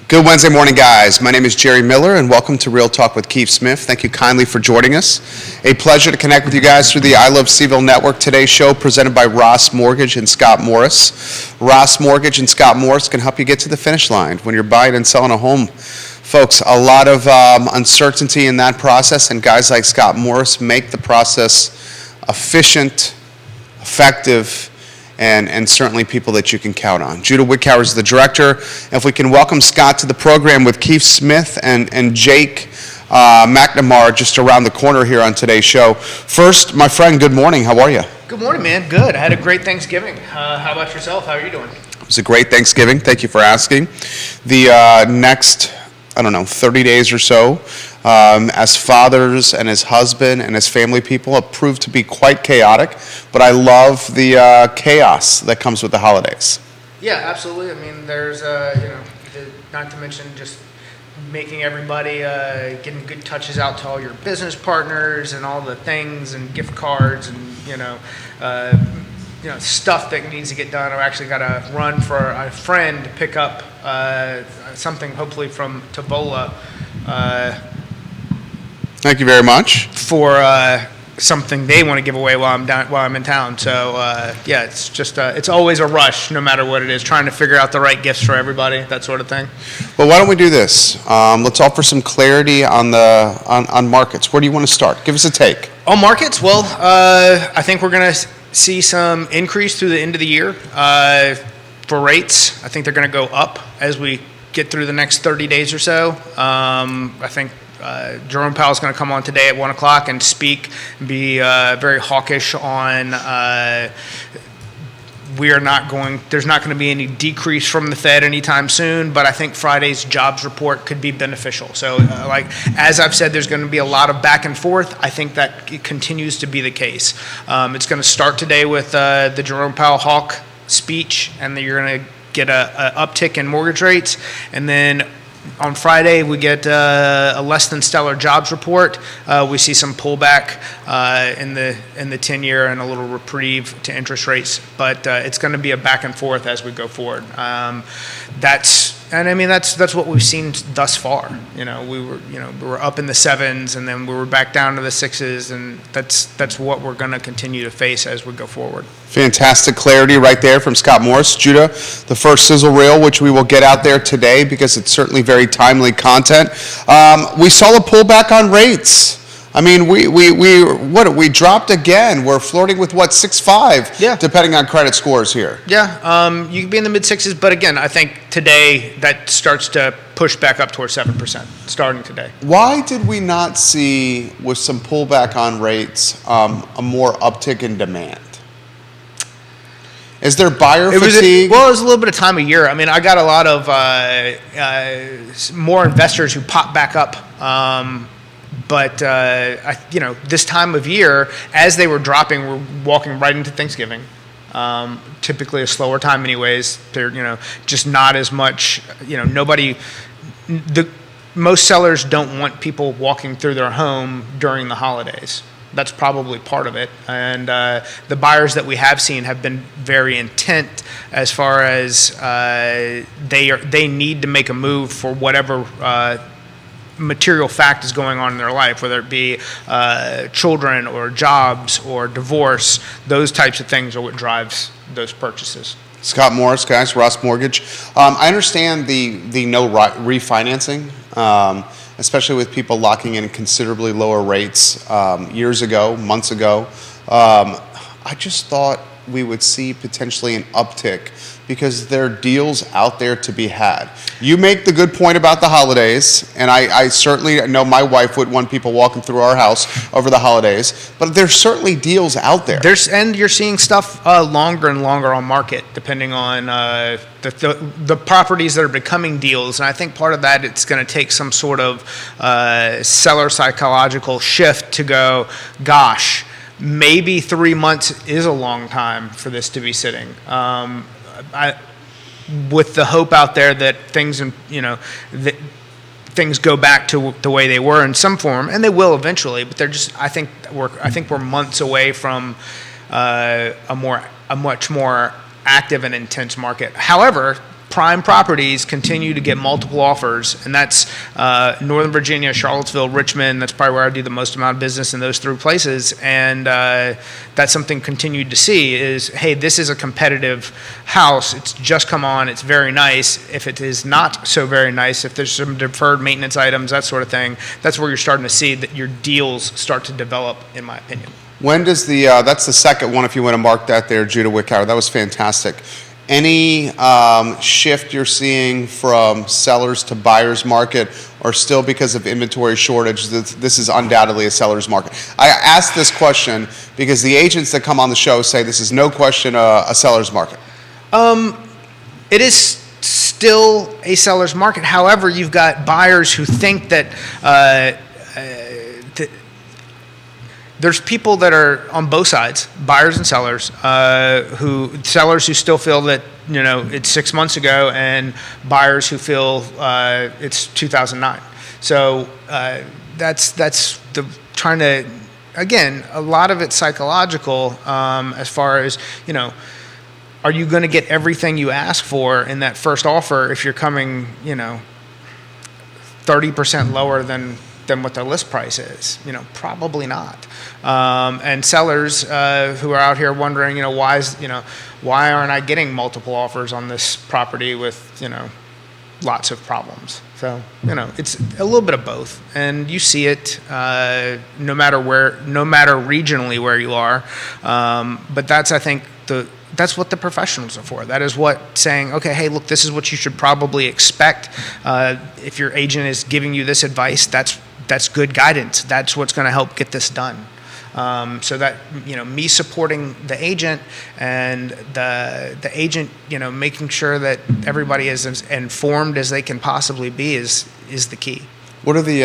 Good Wednesday morning, guys. My name is Jerry Miller, and welcome to Real Talk with Keith Smith. Thank you kindly for joining us. A pleasure to connect with you guys through the I Love CVille Network. Today's show presented by Ross Mortgage and Scott Morris. Ross Mortgage and Scott Morris can help you get to the finish line when you're buying and selling a home. Folks, a lot of uncertainty in that process, and guys like Scott Morris make the process efficient, effective, and certainly people that you can count on. Judah Wickower is the director. If we can welcome Scott to the program with Keith Smith and Jake McNemar just around the corner here on today's show. First, my friend, good morning. How are you? Good morning, man. Good. I had a great Thanksgiving. How about yourself? How are you doing? It was a great Thanksgiving. Thank you for asking. The next, 30 days or so, as fathers and as husband and as family people have proved to be quite chaotic, but I love the chaos that comes with the holidays. Yeah, absolutely. I mean, there's, not to mention just making everybody, getting good touches out to all your business partners and all the things and gift cards and, stuff that needs to get done. I've actually got to run for a friend to pick up something, hopefully from Tavola. Thank you very much. For something they want to give away while I'm in town. So it's just it's always a rush, no matter what it is, trying to figure out the right gifts for everybody, that sort of thing. Well, why don't we do this? Let's offer some clarity on markets. Where do you want to start? Give us a take. On markets, well, I think we're going to see some increase through the end of the year for rates. I think they're going to go up as we get through the next 30 days or so. I think Jerome Powell is going to come on today at 1 o'clock and speak, be very hawkish on there's not going to be any decrease from the Fed anytime soon, but I think Friday's jobs report could be beneficial. So as I've said, there's going to be a lot of back and forth. I think that it continues to be the case. It's going to start today with the Jerome Powell hawk speech, and then you're going to get a uptick in mortgage rates, and then on Friday, we get a less than stellar jobs report. We see some pullback in the 10-year and a little reprieve to interest rates, but it's going to be a back and forth as we go forward. That's what we've seen thus far. We were up in the 7s, and then we were back down to the 6s, and that's what we're going to continue to face as we go forward. Fantastic clarity right there from Scott Morris. Judah, the first sizzle reel, which we will get out there today because it's certainly very timely content. We saw a pullback on rates. I mean, we dropped again. We're flirting with 6.5, yeah, depending on credit scores here. Yeah, you could be in the mid 6s, but again, I think today that starts to push back up towards 7%, starting today. Why did we not see, with some pullback on rates, a more uptick in demand? Is there buyer fatigue? It was a little bit of time of year. I mean, I got a lot of more investors who pop back up. But this time of year, as they were dropping, we're walking right into Thanksgiving. Typically a slower time anyways. They're, just not as much, most sellers don't want people walking through their home during the holidays. That's probably part of it. And the buyers that we have seen have been very intent as far as they need to make a move for whatever material fact is going on in their life, whether it be children or jobs or divorce. Those types of things are what drives those purchases. Scott Morris, guys, Ross Mortgage. I understand the no refinancing, especially with people locking in considerably lower rates years ago, months ago. I just thought we would see potentially an uptick because there are deals out there to be had. You make the good point about the holidays, and I certainly know my wife would want people walking through our house over the holidays, but there's certainly deals out there. And you're seeing stuff longer and longer on market, depending on the properties that are becoming deals. And I think part of that, it's going to take some sort of seller psychological shift to go, gosh, maybe 3 months is a long time for this to be sitting. With the hope out there that things, that things go back to the way they were in some form, and they will eventually. But they're just, I think we're months away from a much more active and intense market. However, prime properties continue to get multiple offers, and that's Northern Virginia, Charlottesville, Richmond. That's probably where I do the most amount of business in those three places, and that's something continued to see is, hey, this is a competitive house. It's just come on. It's very nice. If it is not so very nice, if there's some deferred maintenance items, that sort of thing, that's where you're starting to see that your deals start to develop, in my opinion. When does that's the second one, if you want to mark that there, Judah Wickower. That was fantastic. Any shift you're seeing from sellers to buyers market, or still because of inventory shortage, this is undoubtedly a seller's market? I ask this question because the agents that come on the show say this is no question a seller's market. It is still a seller's market. However, you've got buyers who think that there's people that are on both sides, buyers and sellers, who still feel that, you know, it's 6 months ago, and buyers who feel it's 2009. So that's the trying to, again, a lot of it's psychological, as far as, you know, are you going to get everything you ask for in that first offer if you're coming, you know, 30% lower than what the list price is? You know, probably not. And sellers who are out here wondering, you know, why aren't I getting multiple offers on this property with, you know, lots of problems? So, you know, it's a little bit of both, and you see it no matter regionally where you are. But that's, I think, that's what the professionals are for. That is what saying, okay, hey, look, this is what you should probably expect. If your agent is giving you this advice, that's good guidance. That's what's going to help get this done. So that, you know, me supporting the agent and the agent, you know, making sure that everybody is as informed as they can possibly be is the key. What are the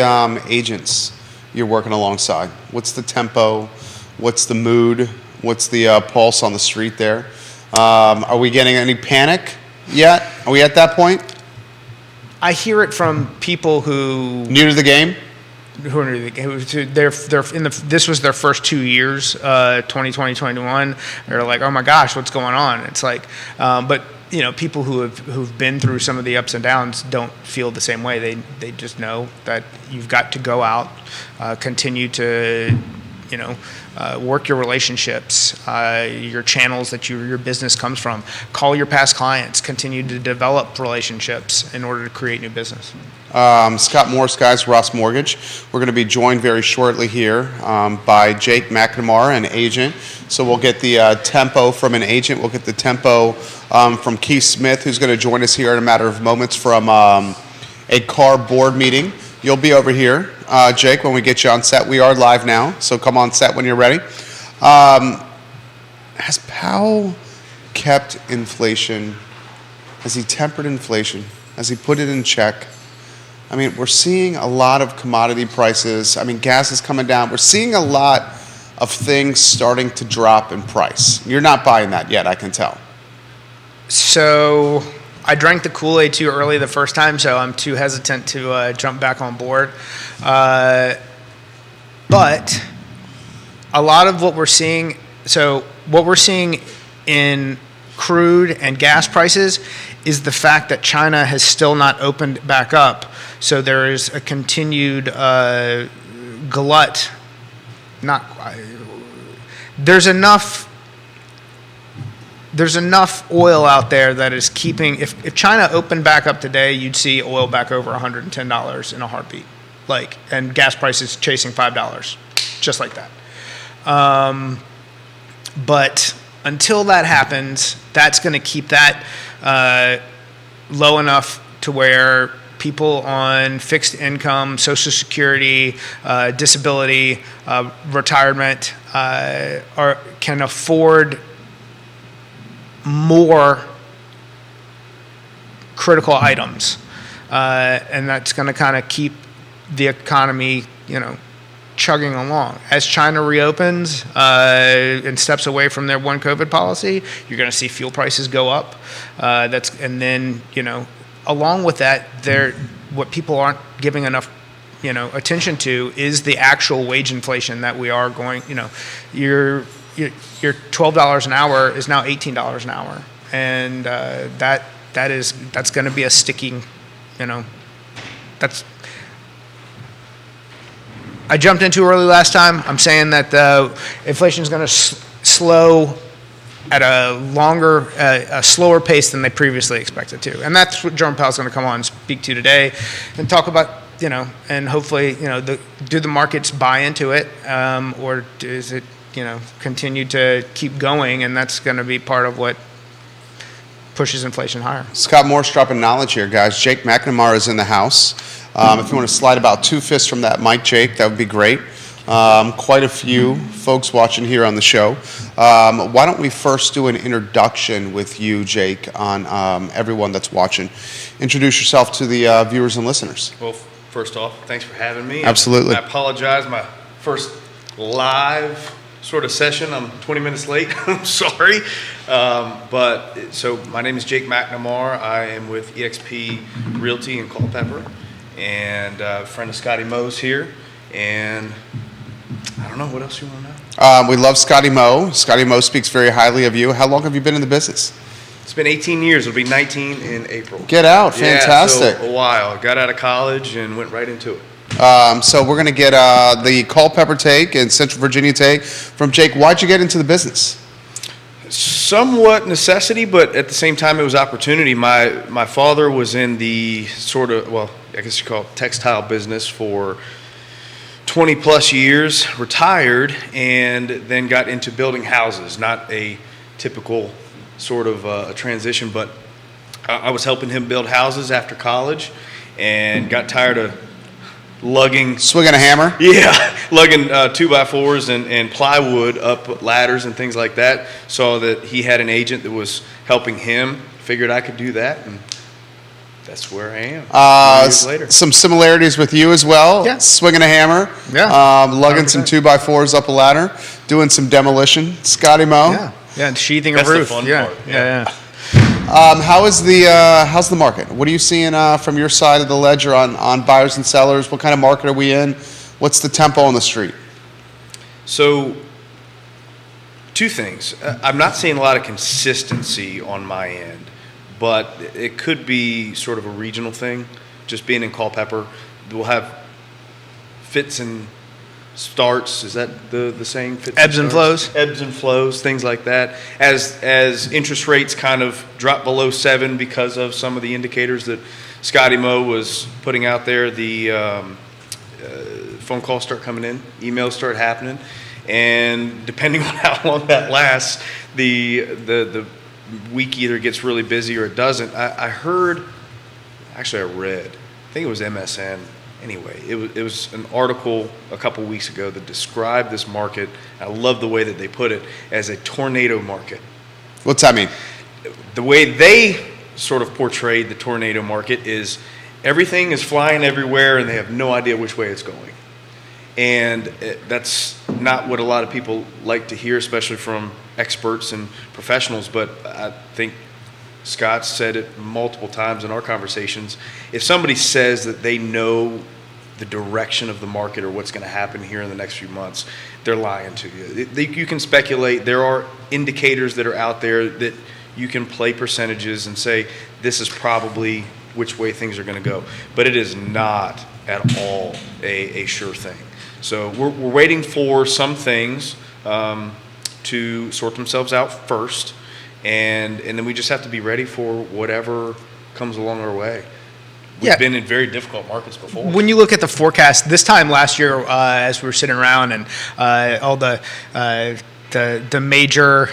agents you're working alongside? What's the tempo? What's the mood? What's the pulse on the street there? Are we getting any panic yet? Are we at that point? I hear it from people who New to the game? This was their first 2 years, 2020, 21. They're like, oh my gosh, what's going on? It's like, but you know, people who've been through some of the ups and downs don't feel the same way. They just know that you've got to go out, continue to, you know, work your relationships, your channels that your business comes from. Call your past clients. Continue to develop relationships in order to create new business. Scott Morris, guys, Ross Mortgage. We're going to be joined very shortly here by Jake McNemar, an agent. So we'll get the tempo from an agent. We'll get the tempo from Keith Smith, who's going to join us here in a matter of moments from a car board meeting. You'll be over here, Jake, when we get you on set. We are live now, so come on set when you're ready. Has Powell kept inflation? Has he tempered inflation? Has he put it in check? I mean, we're seeing a lot of commodity prices. I mean, gas is coming down. We're seeing a lot of things starting to drop in price. You're not buying that yet, I can tell. So I drank the Kool-Aid too early the first time, so I'm too hesitant to jump back on board. But a lot of what we're seeing in crude and gas prices is the fact that China has still not opened back up. So there is a continued glut. There's enough oil out there that is keeping, if China opened back up today, you'd see oil back over $110 in a heartbeat. Like, and gas prices chasing $5, just like that. But until that happens, that's going to keep that low enough to where people on fixed income, Social Security, disability, retirement can afford more critical items, and that's going to kind of keep the economy, you know, chugging along. As China reopens and steps away from their one COVID policy, you're going to see fuel prices go up. And then, you know, along with that, what people aren't giving enough, you know, attention to is the actual wage inflation that we are going. You know, your $12 an hour is now $18 an hour, and that that's going to be a sticking, I jumped in too early last time. I'm saying that inflation is going to slow at a slower pace than they previously expected to. And that's what Jerome Powell's going to come on and speak to today and talk about, and hopefully, do the markets buy into it, or does it, continue to keep going? And that's going to be part of what pushes inflation higher. Scott Morris dropping knowledge here, guys. Jake McNemar is in the house. If you want to slide about 2 fists from that mic, Jake, that would be great. Quite a few folks watching here on the show. Why don't we first do an introduction with you, Jake, on everyone that's watching. Introduce yourself to the viewers and listeners. Well, first off, thanks for having me. Absolutely. I apologize. My first live sort of session. I'm 20 minutes late. I'm sorry. So my name is Jake McNemar. I am with EXP Realty in Culpeper, and a friend of Scotty Moe's here. And I don't know, what else you want to know? We love Scotty Moe. Scotty Moe speaks very highly of you. How long have you been in the business? It's been 18 years. It'll be 19 in April. Get out. Fantastic. Yeah, so a while. Got out of college and went right into it. So we're going to get the Culpeper take and Central Virginia take from Jake. Why'd you get into the business? Somewhat necessity, but at the same time it was opportunity. My father was in the sort of, well, I guess you call it textile business for 20 plus years, retired, and then got into building houses. Not a typical sort of a transition, but I was helping him build houses after college and got tired of swinging a hammer? Yeah, lugging 2x4s and plywood up ladders and things like that. Saw that he had an agent that was helping him. Figured I could do that, and that's where I am. Years later. Some similarities with you as well. Yeah. Swinging a hammer. Yeah. Lugging 100%. some 2x4s up a ladder. Doing some demolition. Scotty Moe. Yeah. Yeah, and sheathing That's a the roof. fun Yeah. part. Yeah. How's the market? What are you seeing from your side of the ledger on buyers and sellers? What kind of market are we in? What's the tempo on the street? So, two things. I'm not seeing a lot of consistency on my end, but it could be sort of a regional thing. Just being in Culpeper, we'll have fits and starts. Is that the saying? Fits Ebbs and starts? flows. Ebbs and flows, things like that. As interest rates kind of drop below 7 because of some of the indicators that Scotty Moe was putting out there, the phone calls start coming in, emails start happening, and depending on how long that lasts, the week either gets really busy or it doesn't. I read, I think it was MSN. Anyway, it was an article a couple weeks ago that described this market. I love the way that they put it as a tornado market. What's that mean? The way they sort of portrayed the tornado market is everything is flying everywhere and they have no idea which way it's going. And that's not what a lot of people like to hear, especially from experts and professionals, but I think Scott said it multiple times in our conversations. If somebody says that they know the direction of the market or what's going to happen here in the next few months, they're lying to you. You can speculate. There are indicators that are out there that you can play percentages and say this is probably which way things are going to go. But it is not at all a sure thing. So we're waiting for some things to sort themselves out first. And then we just have to be ready for whatever comes along our way. We've been in very difficult markets before. When you look at the forecast, this time last year, as we were sitting around and all the major,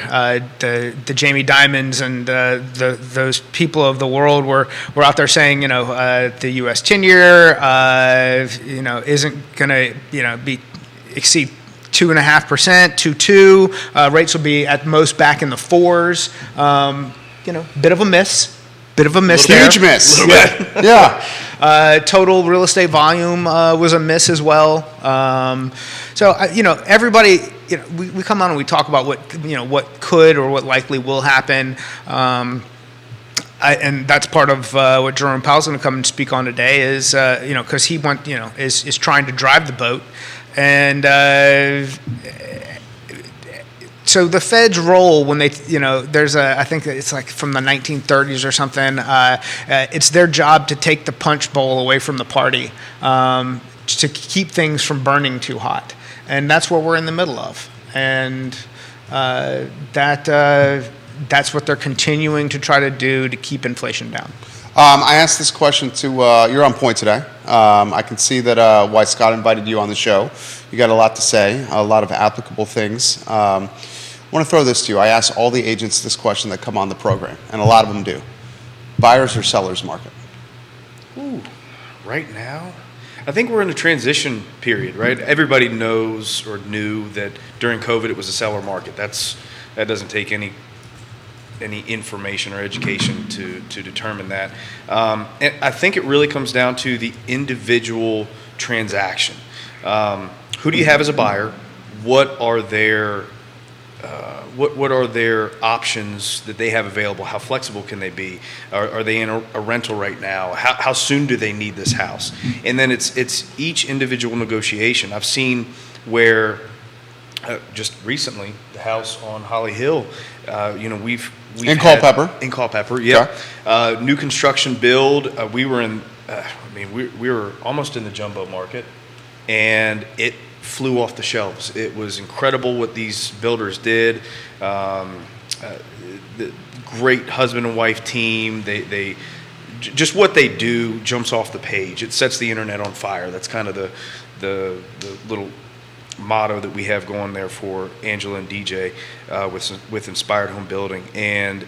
the Jamie Dimons and those people of the world were out there saying, the U.S. 10-year, isn't going to exceed 2.5%, 2.2. Rates will be at most back in the 4s. Bit of a miss. There. Huge miss. Yeah. Total real estate volume was a miss as well. Everybody, we come on and we talk about what could or what likely will happen. And that's part of what Jerome Powell's going to come and speak on today is, because he is trying to drive the boat. And So the Fed's role when they, there's I think it's like from the 1930s or something. It's their job to take the punch bowl away from the party, to keep things from burning too hot, and that's what we're in the middle of. And that's what they're continuing to try to do to keep inflation down. I asked this question to, you're on point today. I can see that why Scott invited you on the show. You got a lot to say, a lot of applicable things. I want to throw this to you. I ask all the agents this question that come on the program, and a lot of them do. Buyers or sellers market? Ooh, right now? I think we're in a transition period, right? Everybody knows or knew that during COVID it was a seller market. That doesn't take any information or education to determine that. And I think it really comes down to the individual transaction. Who do you have as a buyer? What are their options that they have available? How flexible can they be? Are they in a rental right now? How soon do they need this house? And then it's each individual negotiation. I've seen where just recently the house on Holly Hill, we've in Culpeper. In Culpeper, yeah. Okay. New construction build. We were we were almost in the jumbo market, and it flew off the shelves. It was incredible what these builders did. The great husband and wife team. They just what they do jumps off the page. It sets the internet on fire. That's kind of the little motto that we have going there for Angela and DJ with Inspired Home Building. And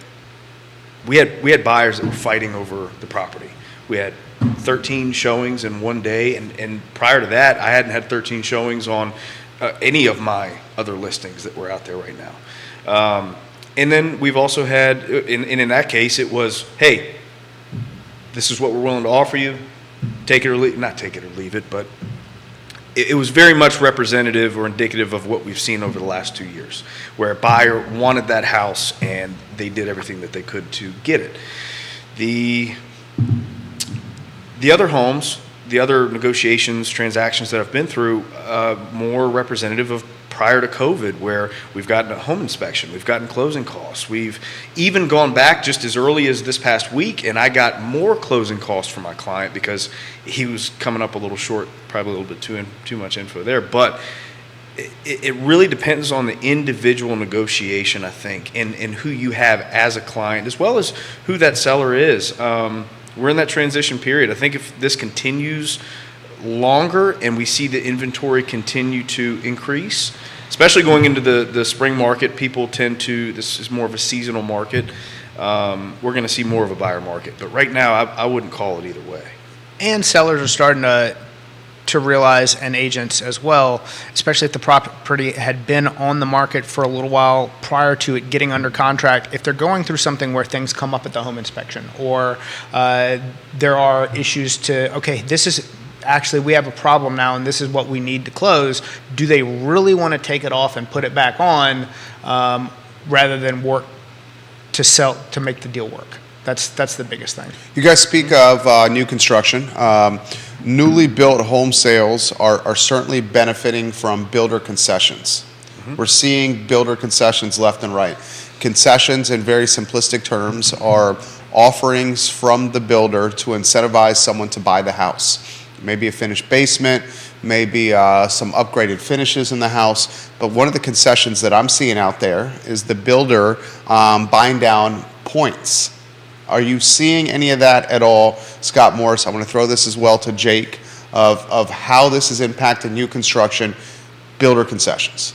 we had buyers that were fighting over the property. We had 13 showings in one day, and prior to that, I hadn't had 13 showings on any of my other listings that were out there right now. And then we've also had, in that case, it was, hey, this is what we're willing to offer you. Take it or leave, not take it or leave it, but it was very much representative or indicative of what we've seen over the last 2 years, where a buyer wanted that house and they did everything that they could to get it. The other homes, the other negotiations, transactions that I've been through, more representative of prior to COVID, where we've gotten a home inspection, we've gotten closing costs, we've even gone back just as early as this past week, and I got more closing costs from my client because he was coming up a little short, probably a little bit too much info there, but it really depends on the individual negotiation, I think, and who you have as a client, as well as who that seller is. We're in that transition period. I think if this continues longer and we see the inventory continue to increase, especially going into the spring market, people tend to, this is more of a seasonal market, we're going to see more of a buyer market. But right now, I wouldn't call it either way. And sellers are starting to realize, and agents as well, especially if the property had been on the market for a little while prior to it getting under contract, if they're going through something where things come up at the home inspection, or there are issues to, okay, this is actually, we have a problem now and this is what we need to close, do they really want to take it off and put it back on rather than work to make the deal work? That's the biggest thing. You guys speak of new construction. Newly built home sales are certainly benefiting from builder concessions. Mm-hmm. We're seeing builder concessions left and right. Concessions, in very simplistic terms, are offerings from the builder to incentivize someone to buy the house. Maybe a finished basement, maybe some upgraded finishes in the house. But one of the concessions that I'm seeing out there is the builder buying down points. Are you seeing any of that at all, Scott Morris? I want to throw this as well to Jake of how this is impacting new construction, builder concessions.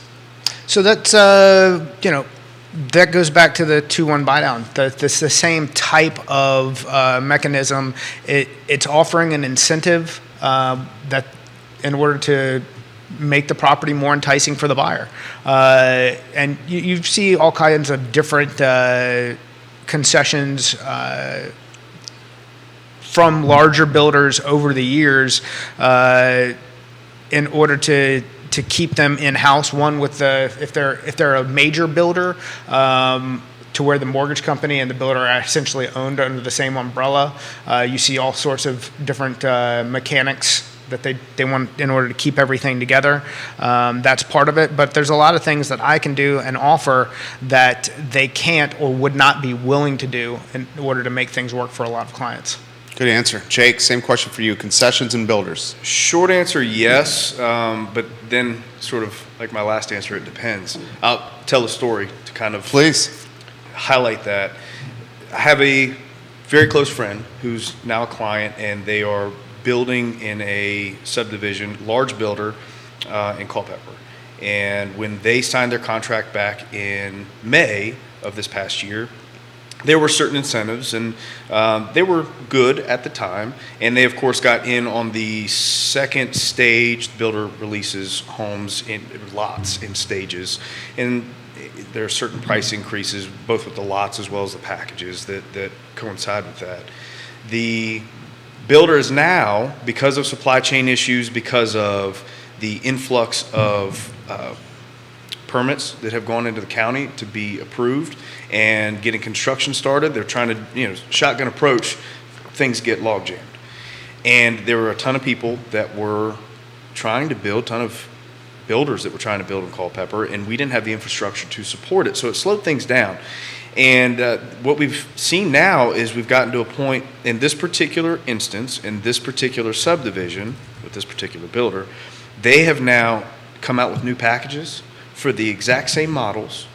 So that's that goes back to the 2-1 buy down. It's the same type of mechanism. It's offering an incentive that in order to make the property more enticing for the buyer. And you see all kinds of different concessions from larger builders over the years in order to keep them in-house. One, with if they're a major builder, to where the mortgage company and the builder are essentially owned under the same umbrella. You see all sorts of different mechanics that they want in order to keep everything together. That's part of it. But there's a lot of things that I can do and offer that they can't or would not be willing to do in order to make things work for a lot of clients. Good answer. Jake, same question for you. Concessions and builders. Short answer, yes, but then sort of like my last answer, it depends. I'll tell a story to kind of Please. highlight that. I have a very close friend who's now a client, and they are building in a subdivision, large builder in Culpeper. And when they signed their contract back in May of this past year, there were certain incentives, and they were good at the time. And they, of course, got in on the second stage. The builder releases homes in lots in stages. And there are certain price increases, both with the lots as well as the packages that coincide with that. The builder is now, because of supply chain issues, because of the influx of permits that have gone into the county to be approved and getting construction started, they're trying to, shotgun approach, things get log jammed. And there were a ton of people that were trying to build, ton of builders that were trying to build in Culpeper, and we didn't have the infrastructure to support it, so it slowed things down. And what we've seen now is we've gotten to a point in this particular instance, in this particular subdivision, with this particular builder, they have now come out with new packages for the exact same models,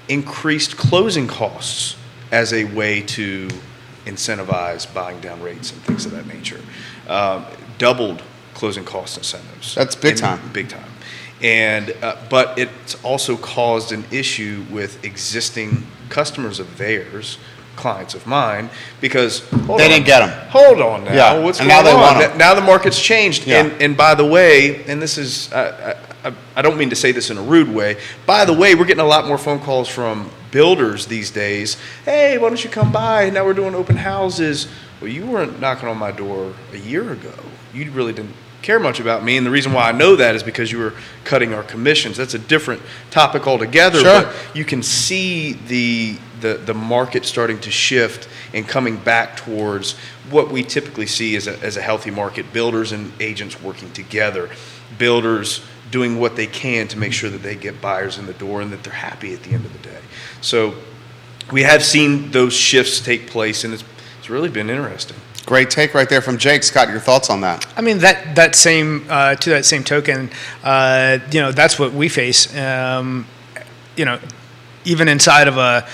increased closing costs as a way to incentivize buying down rates and things of that nature. Doubled closing cost incentives. That's big time. Big time. And but it's also caused an issue with existing customers of theirs, clients of mine, because They didn't get them. Hold on now. Yeah, What's and going now they on? want 'em. Now the market's changed. Yeah. And by the way, and this is, I don't mean to say this in a rude way. By the way, we're getting a lot more phone calls from builders these days. Hey, why don't you come by? Now we're doing open houses. Well, you weren't knocking on my door a year ago. You really didn't care much about me. And the reason why I know that is because you were cutting our commissions. That's a different topic altogether. Sure. But you can see the market starting to shift and coming back towards what we typically see as a healthy market. Builders and agents working together. Builders doing what they can to make sure that they get buyers in the door and that they're happy at the end of the day. So we have seen those shifts take place, and it's really been interesting. Great take right there from Jake. Scott, your thoughts on that? I mean, that same to that same token, that's what we face. Even inside of a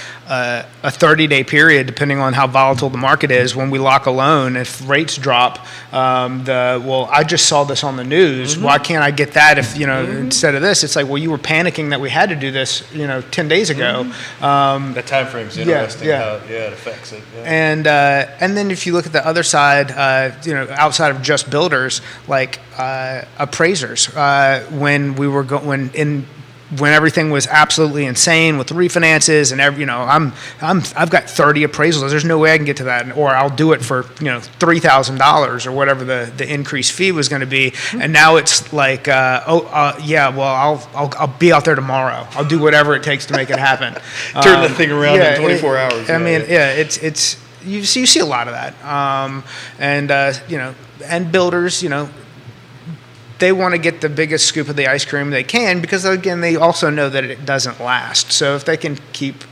30-day period, depending on how volatile the market is, when we lock a loan, if rates drop, I just saw this on the news. Mm-hmm. Why can't I get that if, instead of this? It's like, well, you were panicking that we had to do this, 10 days ago. Mm-hmm. That time frame's interesting. yeah. How it affects it. Yeah. And then if you look at the other side, outside of just builders, like appraisers, when everything was absolutely insane with refinances and I've got 30 appraisals. There's no way I can get to that, or I'll do it for $3,000 or whatever the increased fee was going to be. And now it's like, I'll be out there tomorrow. I'll do whatever it takes to make it happen. Turn the thing around in 24 hours. It's you see a lot of that, and builders, they want to get the biggest scoop of the ice cream they can, because again, they also know that it doesn't last. So if they can keep,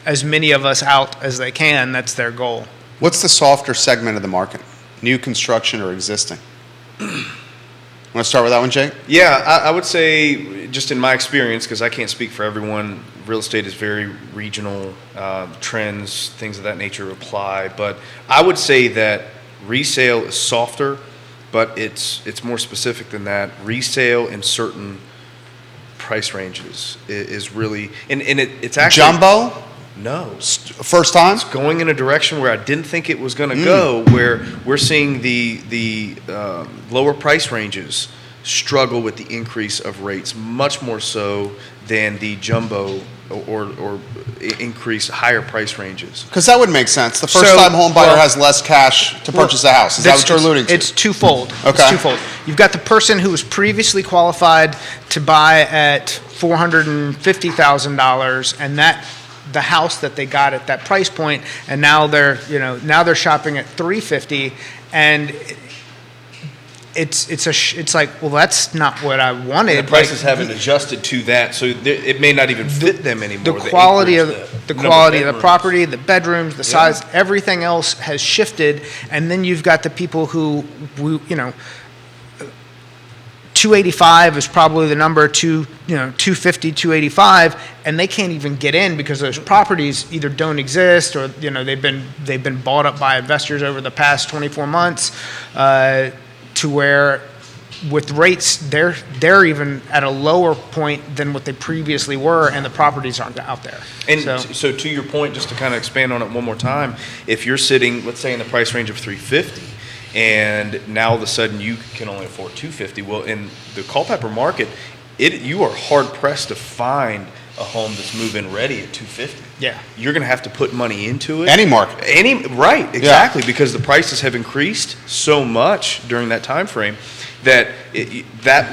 as many of us out as they can, that's their goal. What's the softer segment of the market? New construction or existing? Want to start with that one, Jake? Yeah, I would say, just in my experience, because I can't speak for everyone, real estate is very regional. Trends, things of that nature apply. But I would say that resale is softer, but it's more specific than that. Resale in certain price ranges is really, and it's actually Jumbo? No. First time? It's going in a direction where I didn't think it was going to go, where we're seeing the lower price ranges struggle with the increase of rates much more so than the jumbo or increase higher price ranges. Because that would make sense. The first-time home buyer has less cash to purchase a house. Is that what you're alluding to? It's twofold. Okay. It's twofold. You've got the person who was previously qualified to buy at $450,000, and the house that they got at that price point, and now they're shopping at $350,000, and it's like, well, that's not what I wanted. And the prices Like, haven't adjusted to that, so it may not even fit them anymore. the quality of acreage, the number quality of the bedrooms. property, the bedrooms, the size, everything else has shifted, and then you've got the people who 285 is probably the number, 250, 285, and they can't even get in because those properties either don't exist or they've been bought up by investors over the past 24 months, to where with rates they're even at a lower point than what they previously were, and the properties aren't out there. And so to your point, just to kind of expand on it one more time, if you're sitting, let's say, in the price range of 350, and now all of a sudden you can only afford 250, well, in the Culpeper market, you are hard pressed to find a home that's move-in ready at 250. Yeah. You're going to have to put money into it. Any market. Right, exactly, because the prices have increased so much during that time frame that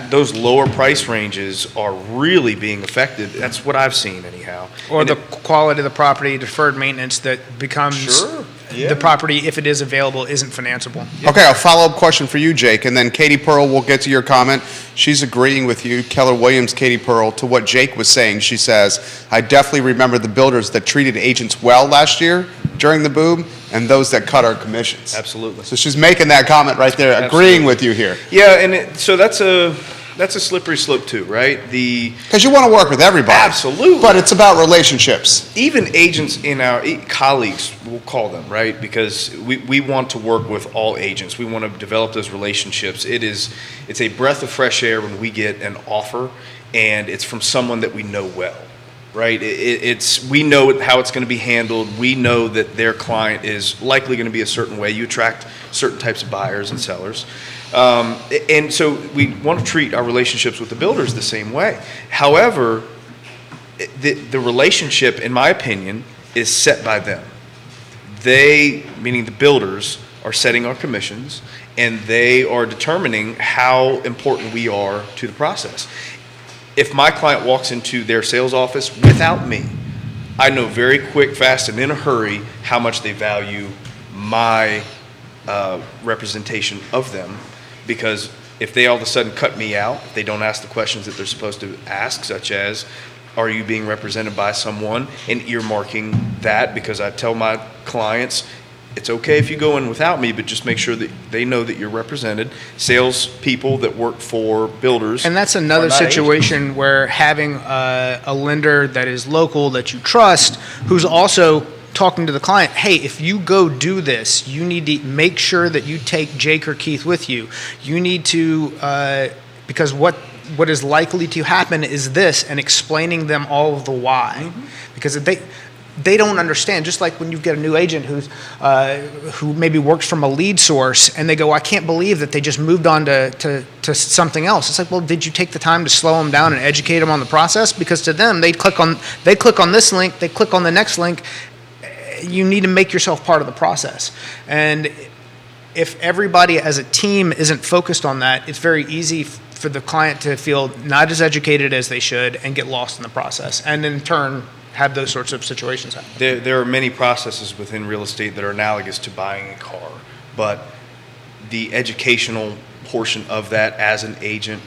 those lower price ranges are really being affected. That's what I've seen anyhow. Or And the quality of the property, deferred maintenance that becomes Sure, yeah. the property, if it is available, isn't financeable. Okay, a follow-up question for you, Jake, and then Katie Pearl, we'll get to your comment. She's agreeing with you, Keller Williams, Katie Pearl, to what Jake was saying. She says, I definitely remember the builders that treated agents well last year during the boom and those that cut our commissions. Absolutely. So she's making that comment right there, agreeing with you here. Yeah, and so that's a slippery slope too, right? Because you want to work with everybody. Absolutely. But it's about relationships. Even agents in our colleagues, we'll call them, right? Because we want to work with all agents. We want to develop those relationships. It's a breath of fresh air when we get an offer and it's from someone that we know well, right? We know how it's going to be handled. We know that their client is likely going to be a certain way. You attract certain types of buyers and sellers. And so we want to treat our relationships with the builders the same way. However, the relationship, in my opinion, is set by them. They, meaning the builders, are setting our commissions, and they are determining how important we are to the process. If my client walks into their sales office without me, I know very quick, fast, and in a hurry how much they value my representation of them. Because if they all of a sudden cut me out, if they don't ask the questions that they're supposed to ask, such as, are you being represented by someone, and earmarking that, because I tell my clients, it's okay if you go in without me, but just make sure that they know that you're represented. Salespeople that work for builders. And that's another are not situation agents. where having a lender that is local, that you trust, who's also talking to the client, hey, if you go do this, you need to make sure that you take Jake or Keith with you. You need to, because what is likely to happen is this, and explaining them all of the why. Mm-hmm. Because they don't understand. Just like when you get a new agent who maybe works from a lead source, and they go, I can't believe that they just moved on to something else. It's like, well, did you take the time to slow them down and educate them on the process? Because to them, they click on this link, they click on the next link. You need to make yourself part of the process. And if everybody as a team isn't focused on that, it's very easy for the client to feel not as educated as they should and get lost in the process, and in turn have those sorts of situations happen. There are many processes within real estate that are analogous to buying a car, but the educational portion of that as an agent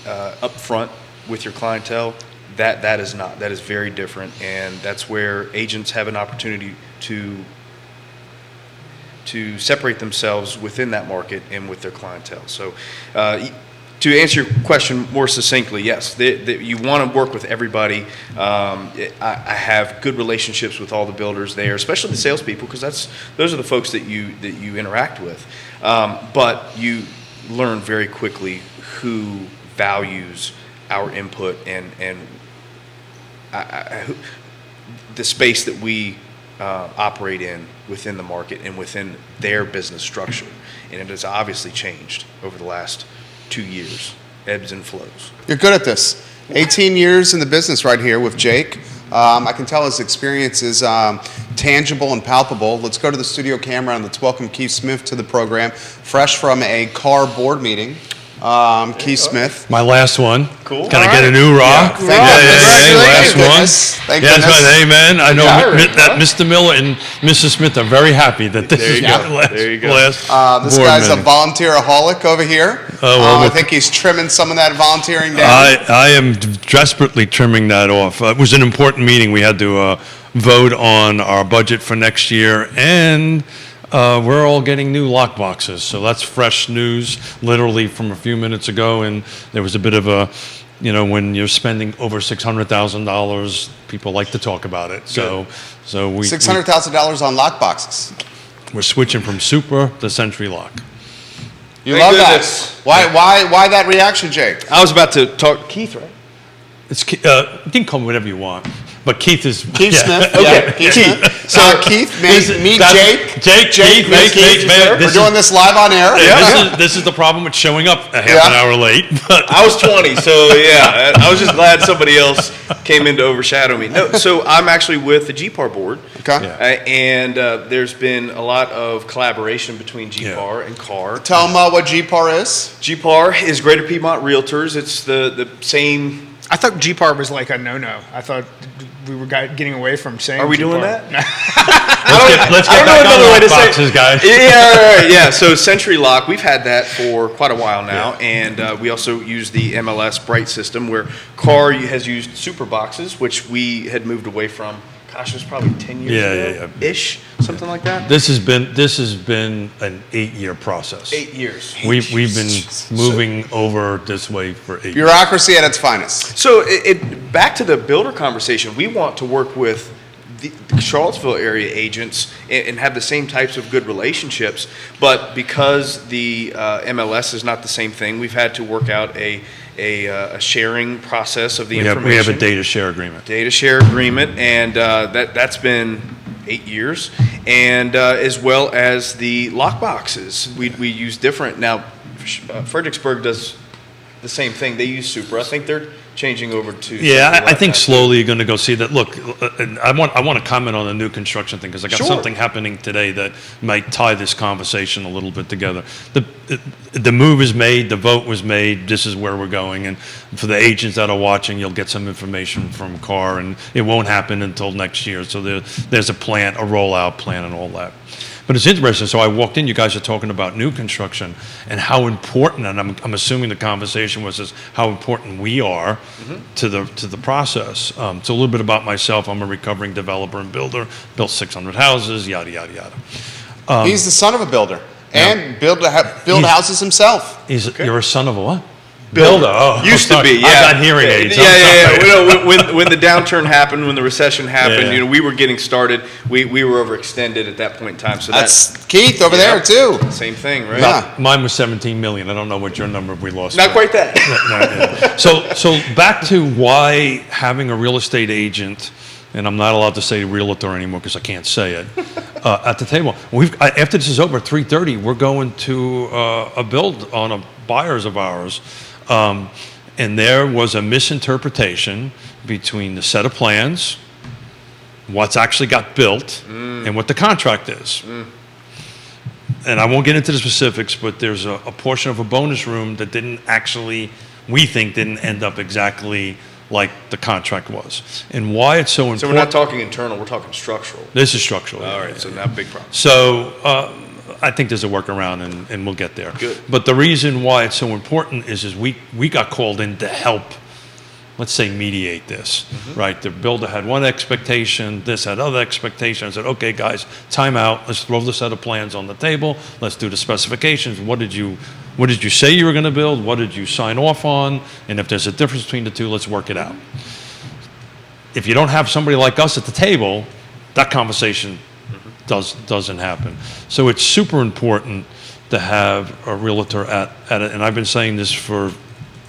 up front with your clientele, that is not. That is very different, and that's where agents have an opportunity to separate themselves within that market and with their clientele. So to answer your question more succinctly, yes, you want to work with everybody. I have good relationships with all the builders there, especially the salespeople, because those are the folks that you interact with. But you learn very quickly who values our input and the space that we operate in within the market and within their business structure. And it has obviously changed over the last 2 years, ebbs and flows. You're good at this. 18 years in the business right here with Jake. I can tell his experience is tangible and palpable. Let's go to the studio camera and let's welcome Keith Smith to the program, fresh from a car board meeting. Keith Smith. My last one. Cool. Can I All get a right. new rock? Thank goodness. Last Thank one. goodness. Thank Yeah, that's goodness. right. Amen. I know Yeah, that Mr. Miller and Mrs. Smith are very happy that this There is you my go. last, There you go. last This board guy's a meeting. volunteer-aholic over here. Oh, well, I we'll- think he's trimming some of that volunteering down. I am desperately trimming that off. It was an important meeting. We had to vote on our budget for next year, and we're all getting new lock boxes. So that's fresh news, literally from a few minutes ago. And there was a bit of a, when you're spending over $600,000, people like to talk about it. So $600,000 on lock boxes. we're switching from Super to Century Lock. You Thank love goodness. that. Why that reaction, Jake? I was about to talk Keith, right? You can call me whatever you want, but Keith is Keith yeah. Smith. Okay. Yeah, Keith Smith. So Keith, meet That's- Jake. Jake, meet Keith. We're doing this live on air. This is the problem with showing up a half an hour late. But I was 20, so yeah, I was just glad somebody else came in to overshadow me. No, so I'm actually with the GPAR board. Okay. Yeah. And there's been a lot of collaboration between GPAR and CAR. Tell them what GPAR is. GPAR is Greater Piedmont Realtors. It's the same. I thought GPAR was like a no-no. I thought we were getting away from saying Are we doing GPAR. that? let's I get don't know back on another way to lock say boxes, guys. Yeah. So Century Lock, we've had that for quite a while now, and we also use the MLS Bright system, where CAR has used super boxes, which we had moved away from. Gosh, it was probably 10 years ago, ish, something like that. This has been an 8-year process. 8 years. We've been moving over this way for 8 years. Bureaucracy at its finest. So back to the builder conversation, we want to work with the Charlottesville area agents and have the same types of good relationships, but because the MLS is not the same thing, we've had to work out a sharing process of the information. We have a data share agreement. Data share agreement, and that's been 8 years, and as well as the lock boxes. We use different now. Fredericksburg does the same thing. They use Supra. I think they're changing over to. Yeah, something I like think that. slowly you're going to go see that. Look, and I want to comment on the new construction thing because I got Sure. something happening today that might tie this conversation a little bit together. The move is made, the vote was made. This is where we're going, and for the agents that are watching, you'll get some information from CAR, and it won't happen until next year. So there's a plan, a rollout plan, and all that. But it's interesting. So I walked in. You guys are talking about new construction and how important, and I'm assuming the conversation was just how important we are to the process. So a little bit about myself. I'm a recovering developer and builder. Built 600 houses. Yada yada yada. He's the son of a builder and build houses himself. You're a son of a what? Builder. Oh, Used to sorry. be, yeah. I've got hearing aids. Yeah. I'm sorry. You know, when the downturn happened, when the recession happened, Yeah. we were getting started. We were overextended at that point in time. So That's Keith over there too. same thing, right? Yeah. Mine was 17 million. I don't know what your number we lost. Not quite that. No, yeah. So back to why having a real estate agent, and I'm not allowed to say realtor anymore because I can't say it, at the table. After this is over, 3:30, we're going to a build on a buyers of ours. And there was a misinterpretation between the set of plans, what's actually got built, and what the contract is. And I won't get into the specifics, but there's a portion of a bonus room that we think didn't end up exactly like the contract was. And why it's so important. So we're not talking internal, we're talking structural. This is structural. All right, so not a big problem. So I think there's a workaround, and we'll get there. Good. But the reason why it's so important is we got called in to help, let's say, mediate this, right? The builder had one expectation, this had other expectations. I said, okay, guys, time out. Let's throw the set of plans on the table. Let's do the specifications. What did you say you were going to build? What did you sign off on? And if there's a difference between the two, let's work it out. If you don't have somebody like us at the table, that conversation doesn't happen. So it's super important to have a realtor at it. And I've been saying this for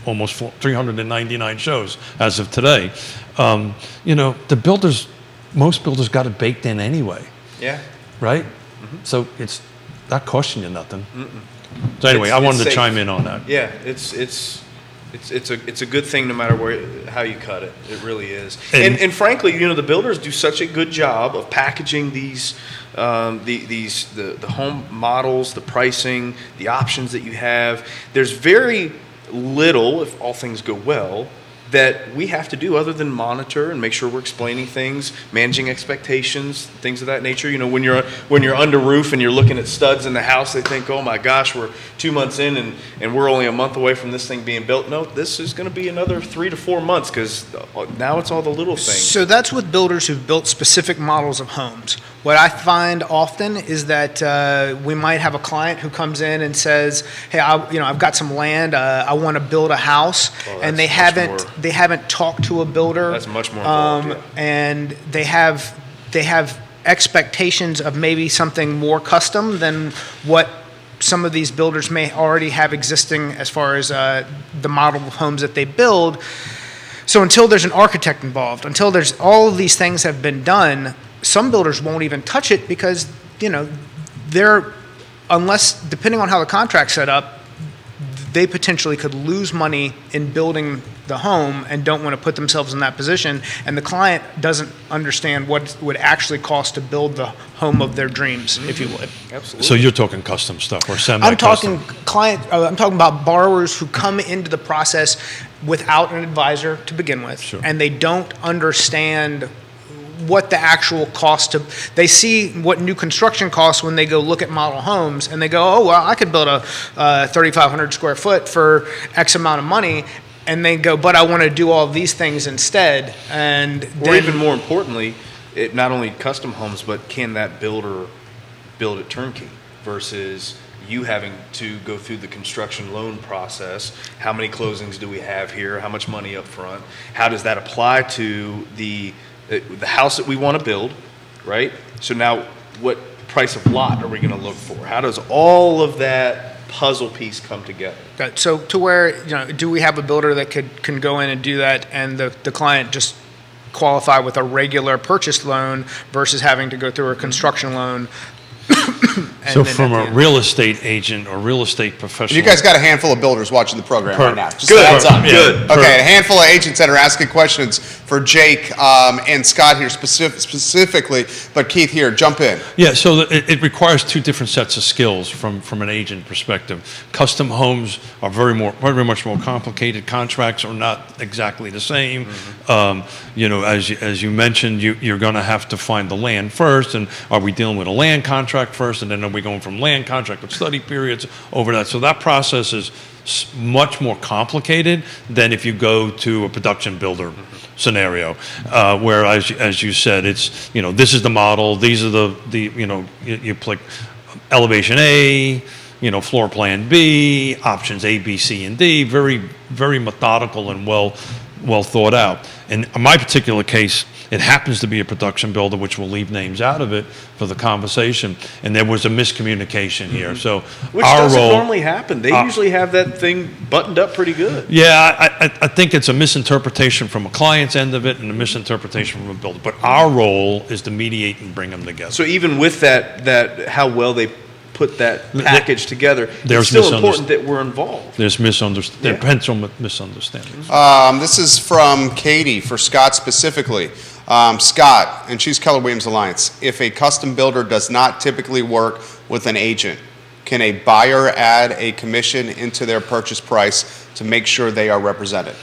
almost 399 shows as of today. Most builders got it baked in anyway, Yeah. right? So it's not costing you nothing. So anyway, I wanted to chime in on that. Yeah, it's It's a good thing no matter how you cut it. It really is. And- And frankly, the builders do such a good job of packaging these the home models, the pricing, the options that you have. There's very little, if all things go well, that we have to do other than monitor and make sure we're explaining things, managing expectations, things of that nature. When you're under roof and you're looking at studs in the house, they think, oh my gosh, we're 2 months in and we're only a month away from this thing being built. No, this is going to be another 3 to 4 months because now it's all the little things. So that's with builders who've built specific models of homes. What I find often is that we might have a client who comes in and says, "Hey, I've got some land. I want to build a house," and they haven't talked to a builder. That's much more involved, yeah. And they have expectations of maybe something more custom than what some of these builders may already have existing as far as the model of homes that they build. So until there's an architect involved, until there's all of these things have been done, some builders won't even touch it because, unless, depending on how the contract's set up, they potentially could lose money in building the home and don't want to put themselves in that position. And the client doesn't understand what it would actually cost to build the home of their dreams, if you would. Absolutely. So you're talking custom stuff or semi-custom? I'm talking about borrowers who come into the process without an advisor to begin with. Sure. And they don't understand what the actual cost they see what new construction costs when they go look at model homes and they go, oh, well, I could build a 3,500 square foot for X amount of money. And they go, but I want to do all these things instead. Or even more importantly, not only custom homes, but can that builder build it turnkey versus you having to go through the construction loan process? How many closings do we have here? How much money up front? How does that apply to the house that we want to build, right? So now what price of lot are we going to look for? How does all of that puzzle piece come together? So to where, do we have a builder that can go in and do that and the client just qualify with a regular purchase loan versus having to go through a construction loan? So from a real estate agent or real estate professional. You guys got a handful of builders watching the program right now. Just Good. a heads up. Good. Okay, a handful of agents that are asking questions for Jake and Scott here specifically, but Keith here, jump in. Yeah, so it requires two different sets of skills from an agent perspective. Custom homes are very much more complicated. Contracts are not exactly the same. Mm-hmm. As you mentioned, you're going to have to find the land first, and are we dealing with a land contract first, and then are we going from land contract with study periods over that? So that process is much more complicated than if you go to a production builder scenario, where as you said, it's this is the model, these are you click elevation A, floor plan B, options A, B, C, and D, very very methodical and well thought out. In my particular case, it happens to be a production builder, which will leave names out of it for the conversation. And there was a miscommunication here. So Which doesn't normally happen. They usually have that thing buttoned up pretty good. Yeah, I think it's a misinterpretation from a client's end of it and a misinterpretation from a builder. But our role is to mediate and bring them together. So even with that how well they put that package together, it's still important that we're involved. There's potential misunderstandings. This is from Katie for Scott specifically. Scott, and she's Keller Williams Alliance. If a custom builder does not typically work with an agent, can a buyer add a commission into their purchase price to make sure they are represented?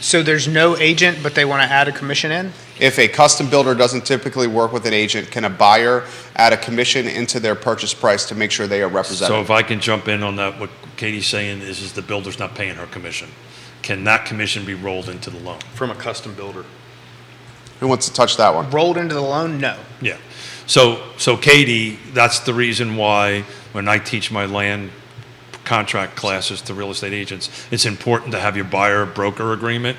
So there's no agent, but they want to add a commission in? If a custom builder doesn't typically work with an agent, can a buyer add a commission into their purchase price to make sure they are represented? So if I can jump in on that, what Katie's saying is the builder's not paying her commission. Can that commission be rolled into the loan? From a custom builder. Who wants to touch that one? Rolled into the loan? No. Yeah. So Katie, that's the reason why when I teach my land contract classes to real estate agents, it's important to have your buyer broker agreement.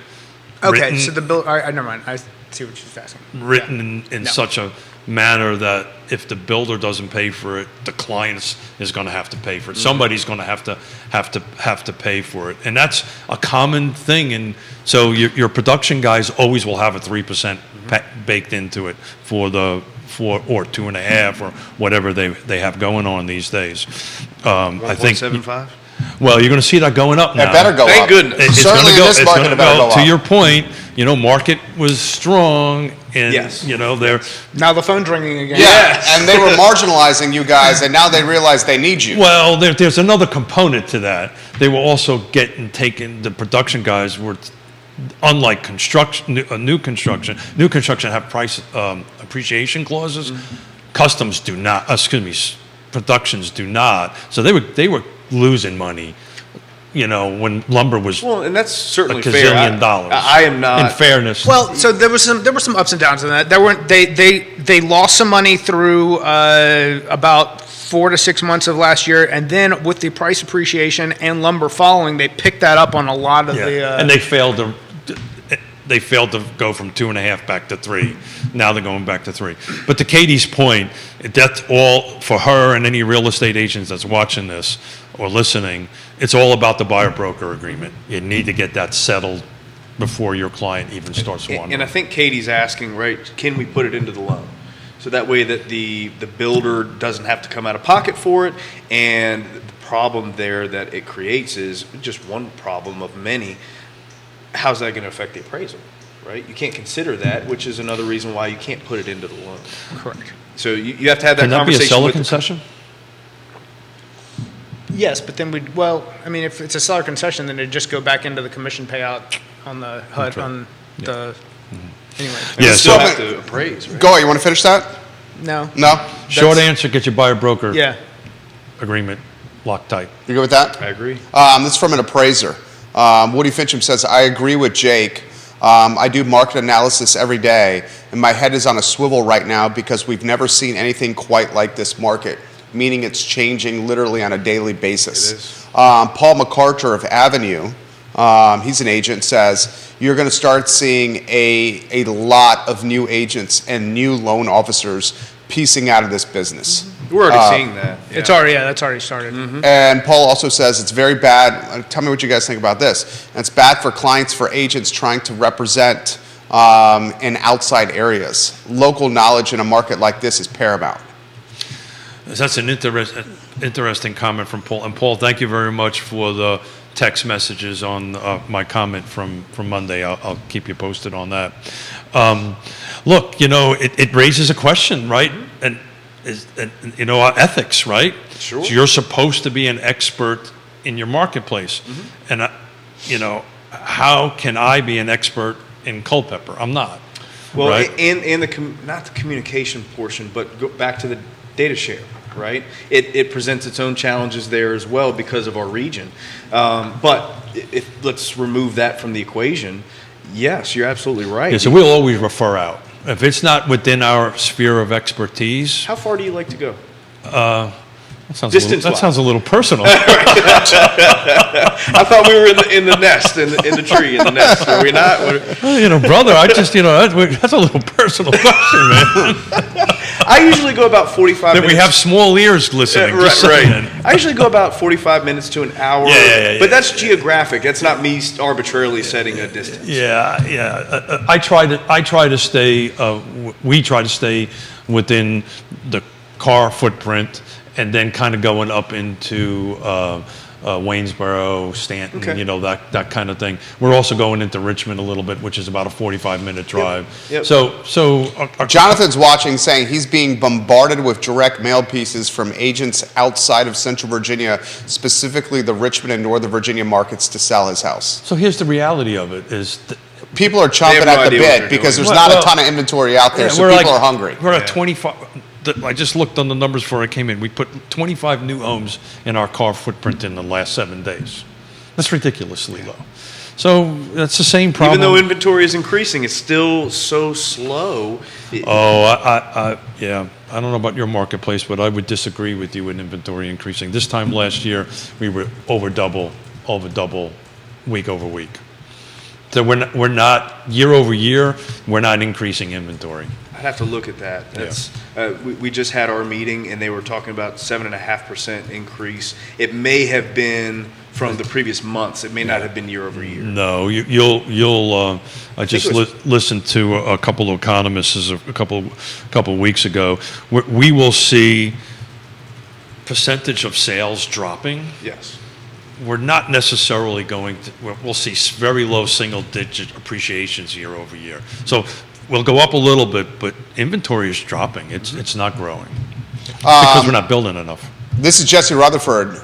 Okay, so the bill, never mind. I see what she's asking. Written in such a manner that if the builder doesn't pay for it, the client is going to have to pay for it. Mm-hmm. Somebody's going to have to pay for it, and that's a common thing. And so your production guys always will have a 3% baked into it for or 2.5 or whatever they have going on these days. I think 1.75. Well, you're going to see that going up now. It better go Thank up. goodness. It's Certainly gonna in go, this it's market, gonna it better go. go To up. your point, market was strong, and Yes. they're Now the phone's ringing again. Yeah, Yes. and they were marginalizing you guys, and now they realize they need you. well. There's another component to that. They were also getting taken. The production guys were, unlike new construction. New construction have price appreciation clauses. Customs do not. Productions do not. So they were losing money. When lumber was Well, and that's a certainly fair. gazillion dollars. I am not. In fairness. Well, so there were some ups and downs in that. They lost some money through about 4 to 6 months of last year, and then with the price appreciation and lumber following, they picked that up on a lot of the. And they failed to. They failed to go from 2.5 back to 3. Now they're going back to 3. But to Katie's point, that's all for her and any real estate agents that's watching this or listening. It's all about the buyer-broker agreement. You need to get that settled before your client even starts wandering. And I think Katie's asking, right, can we put it into the loan? So that way that the builder doesn't have to come out of pocket for it. And the problem there that it creates is just one problem of many. How's that going to affect the appraisal, right? You can't consider that, which is another reason why you can't put it into the loan. Correct. So you have to have that Can that be a conversation seller with concession? Yes, but then if it's a seller concession, then it'd just go back into the commission payout on the HUD, right. on the, anyway. And Yeah, you still so- have to appraise, right? Go ahead, you want to finish that? No? No? Short answer, get your buyer-broker Yeah. agreement locked tight. You good with that? I agree. This is from an appraiser. Woody Fincham says, I agree with Jake. I do market analysis every day, and my head is on a swivel right now because we've never seen anything quite like this market, meaning it's changing literally on a daily basis. It is. Paul McCarter of Avenue, he's an agent, says, you're going to start seeing a lot of new agents and new loan officers piecing out of this business. We're already seeing that. It's already, that's already started. And Paul also says it's very bad. Tell me what you guys think about this. It's bad for clients, for agents trying to represent in outside areas. Local knowledge in a market like this is paramount. That's an interesting comment from Paul. And Paul, thank you very much for the text messages on my comment from Monday. I'll keep you posted on that. Look, it raises a question, right? And ethics, right? Sure. So you're supposed to be an expert in your marketplace. And, how can I be an expert in Culpeper? I'm not. Well, right? and not the communication portion, but go back to the data share, right? It presents its own challenges there as well because of our region. But let's remove that from the equation. Yes, you're absolutely right. Yeah, so we'll always refer out. If it's not within our sphere of expertise, How far do you like to go? that sounds Distance-wise. a little personal. I thought we were in the nest, in the tree, in the nest. Are we not? Brother, I just, that's a little personal question, man. I usually go about 45 That minutes. we have small ears listening. Right, just saying. right. I usually go about 45 minutes to an hour. Yeah. But that's geographic. That's not me arbitrarily setting a distance. Yeah. I try to stay. We try to stay within the car footprint, and then kind of going up into Waynesboro, Stanton, Okay. that kind of thing. We're also going into Richmond a little bit, which is about a 45-minute drive. Yep. So Jonathan's watching, saying he's being bombarded with direct mail pieces from agents outside of Central Virginia, specifically the Richmond and Northern Virginia markets, to sell his house. So here's the reality of it: is People are chomping They have no at the idea what bit they're because doing. there's not a ton of inventory out there, so people are hungry. We're at 25. I just looked on the numbers before I came in. We put 25 new homes in our car footprint in the last 7 days. That's ridiculously low. So that's the same problem. Even though inventory is increasing, it's still so slow. Yeah. I don't know about your marketplace, but I would disagree with you with inventory increasing. This time last year, we were over double, week over week. So we're not year over year. We're not increasing inventory. I'd have to look at that. That's we just had our meeting, and they were talking about 7.5% increase. It may have been from the previous months. It may not have been year over year. No, you'll. I just listened to a couple of economists a couple of weeks ago. We will see percentage of sales dropping. Yes. we're not necessarily going to, we'll see very low single-digit appreciations year over year. So we'll go up a little bit, but inventory is dropping. It's not growing because we're not building enough. This is Jesse Rutherford.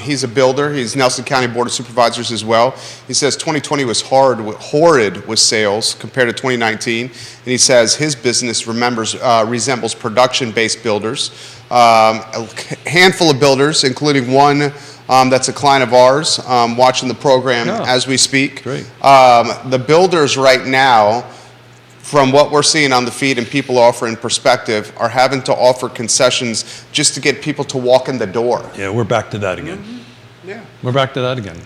He's a builder. He's Nelson County Board of Supervisors as well. He says 2020 was horrid with sales compared to 2019. And he says his business resembles production-based builders. A handful of builders, including one that's a client of ours, watching the program as we speak. Great. The builders right now, from what we're seeing on the feed and people offering perspective, are having to offer concessions just to get people to walk in the door. Yeah, we're back to that again. Mm-hmm. Yeah. We're back to that again.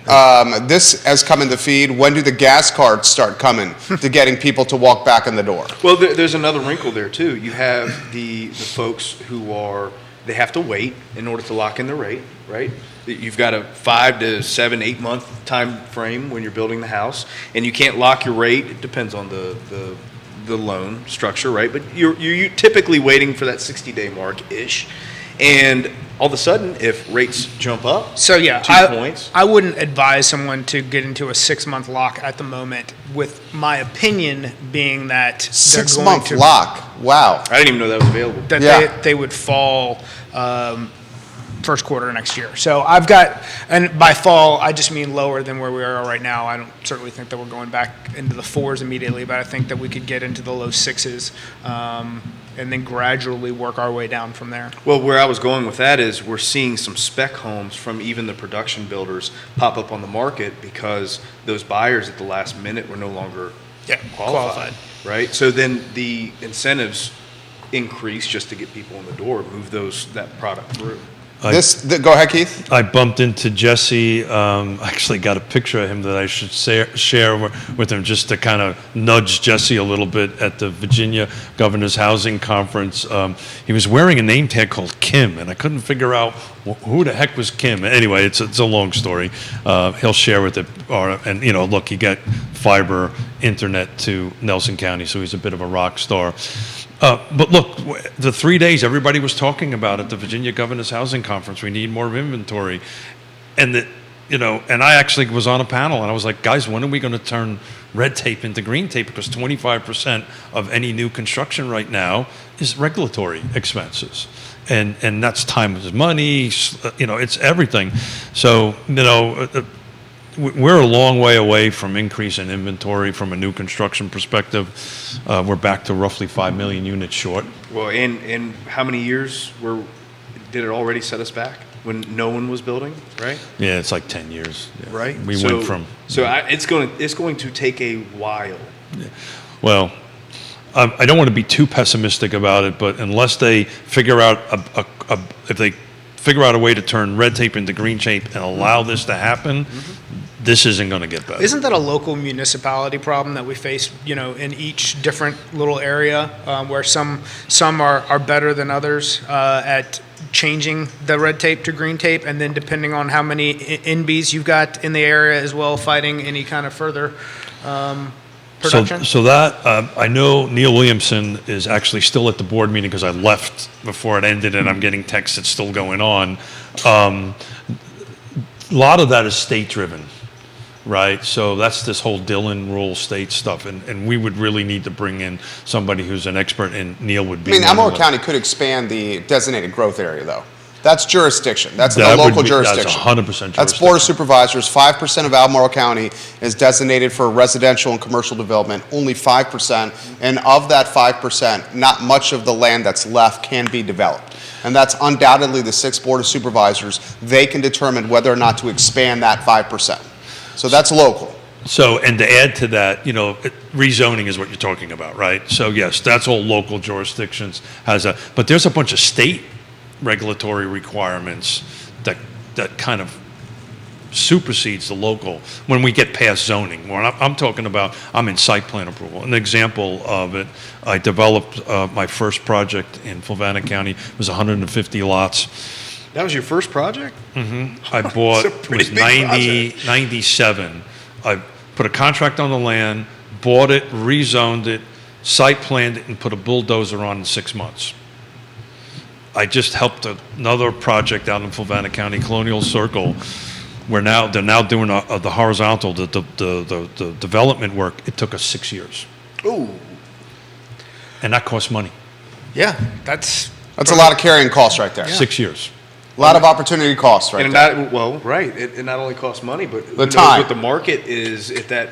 This has come in the feed. When do the gas cards start coming to getting people to walk back in the door? Well, there's another wrinkle there too. You have the folks who they have to wait in order to lock in the rate, right? You've got a 5 to 7, 8 month time frame when you're building the house, and you can't lock your rate. It depends on the loan structure, right? But you're typically waiting for that 60-day mark-ish. And all of a sudden, if rates jump up So yeah, 2 points. I wouldn't advise someone to get into a 6-month lock at the moment, with my opinion being that they're going 6-month to, lock. Wow. I didn't even know that was available. that Yeah. they would fall first quarter next year. So I've got, and by fall, I just mean lower than where we are right now. I don't certainly think that we're going back into the 4s immediately, but I think that we could get into the low 6s and then gradually work our way down from there. Well, where I was going with that is we're seeing some spec homes from even the production builders pop up on the market because those buyers at the last minute were no longer qualified, right? So then the incentives increase just to get people in the door, move that product through. Go ahead, Keith. I bumped into Jesse. Actually got a picture of him that I should share with him just to kind of nudge Jesse a little bit at the Virginia Governor's Housing Conference. He was wearing a name tag called Kim, and I couldn't figure out who the heck was Kim. Anyway, it's a long story. He'll share with it. And look, he got fiber internet to Nelson County, so he's a bit of a rock star. But look, the 3 days everybody was talking about at the Virginia Governor's Housing Conference, we need more inventory. And and I actually was on a panel and I was like, guys, when are we going to turn red tape into green tape? Because 25% of any new construction right now is regulatory expenses. And that's time is money, it's everything. So, we're a long way away from increase in inventory from a new construction perspective. We're back to roughly 5 million units short. Well, and how many years did it already set us back when no one was building, right? Yeah, it's like 10 years. Yeah. Right. We went from. So it's going to take a while. Well, I don't want to be too pessimistic about it, but unless they figure out if they figure out a way to turn red tape into green tape and allow this to happen, this isn't going to get better. Isn't that a local municipality problem that we face, in each different little area, where some are better than others at changing the red tape to green tape, and then depending on how many NBs you've got in the area as well, fighting any kind of further production? So that, I know Neil Williamson is actually still at the board meeting because I left before it ended and I'm getting texts it's still going on. A lot of that is state-driven, right? So that's this whole Dillon rule state stuff, and we would really need to bring in somebody who's an expert, and Neil would be. Albemarle County could expand the designated growth area, though. That's jurisdiction. That's the local jurisdiction. That's 100% jurisdiction. That's Board of Supervisors. 5% of Albemarle County is designated for residential and commercial development, only 5%. And of that 5%, not much of the land that's left can be developed. And that's undoubtedly the 6 Board of Supervisors. They can determine whether or not to expand that 5%. So that's local. So, and to add to that, rezoning is what you're talking about, right? So yes, that's all local jurisdictions but there's a bunch of state regulatory requirements that kind of supersedes the local when we get past zoning. When I'm talking about, I'm in site plan approval. An example of it, I developed my first project in Fluvanna County. It was 150 lots. That was your first project? Mm-hmm. I bought, it was 97. I put a contract on the land, bought it, rezoned it, site planned it, and put a bulldozer on in 6 months. I just helped another project out in Fluvanna County, Colonial Circle. they're now doing the horizontal, the development work. It took us 6 years, Ooh, and that costs money. Yeah, that's That's a lot of carrying costs right there. 6 years. A lot of opportunity costs right and there. right. It not only costs money, but who The knows time. what the market is at that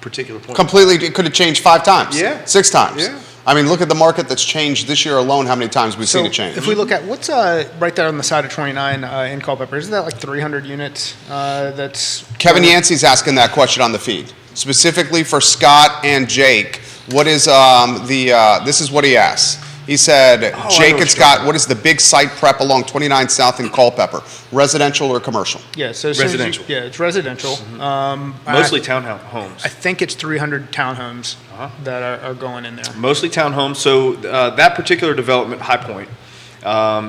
particular point. Completely, it could have changed 5 times. Yeah. 6 times. Yeah. I mean, look at the market that's changed this year alone, how many times we've seen it change. if we look at what's right there on the side of 29 in Culpeper, isn't that like 300 units? That's Kevin Yancey's asking that question on the feed. Specifically for Scott and Jake, what is this is what he asked. He said, I Jake know and Scott, what is the big site prep along 29 South in Culpeper? Residential or commercial? Yeah, so as soon as Residential. it's residential. Mostly townhomes. I think it's 300 townhomes that are going in there. Mostly townhomes. So that particular development, High Point,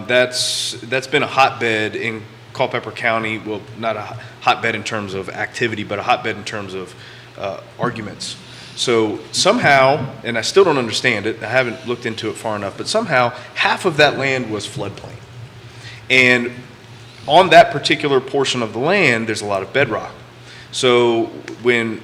that's been a hotbed in Culpeper County. Well, not a hotbed in terms of activity, but a hotbed in terms of arguments. So somehow, and I still don't understand it, I haven't looked into it far enough, but somehow half of that land was floodplain. And on that particular portion of the land, there's a lot of bedrock. So am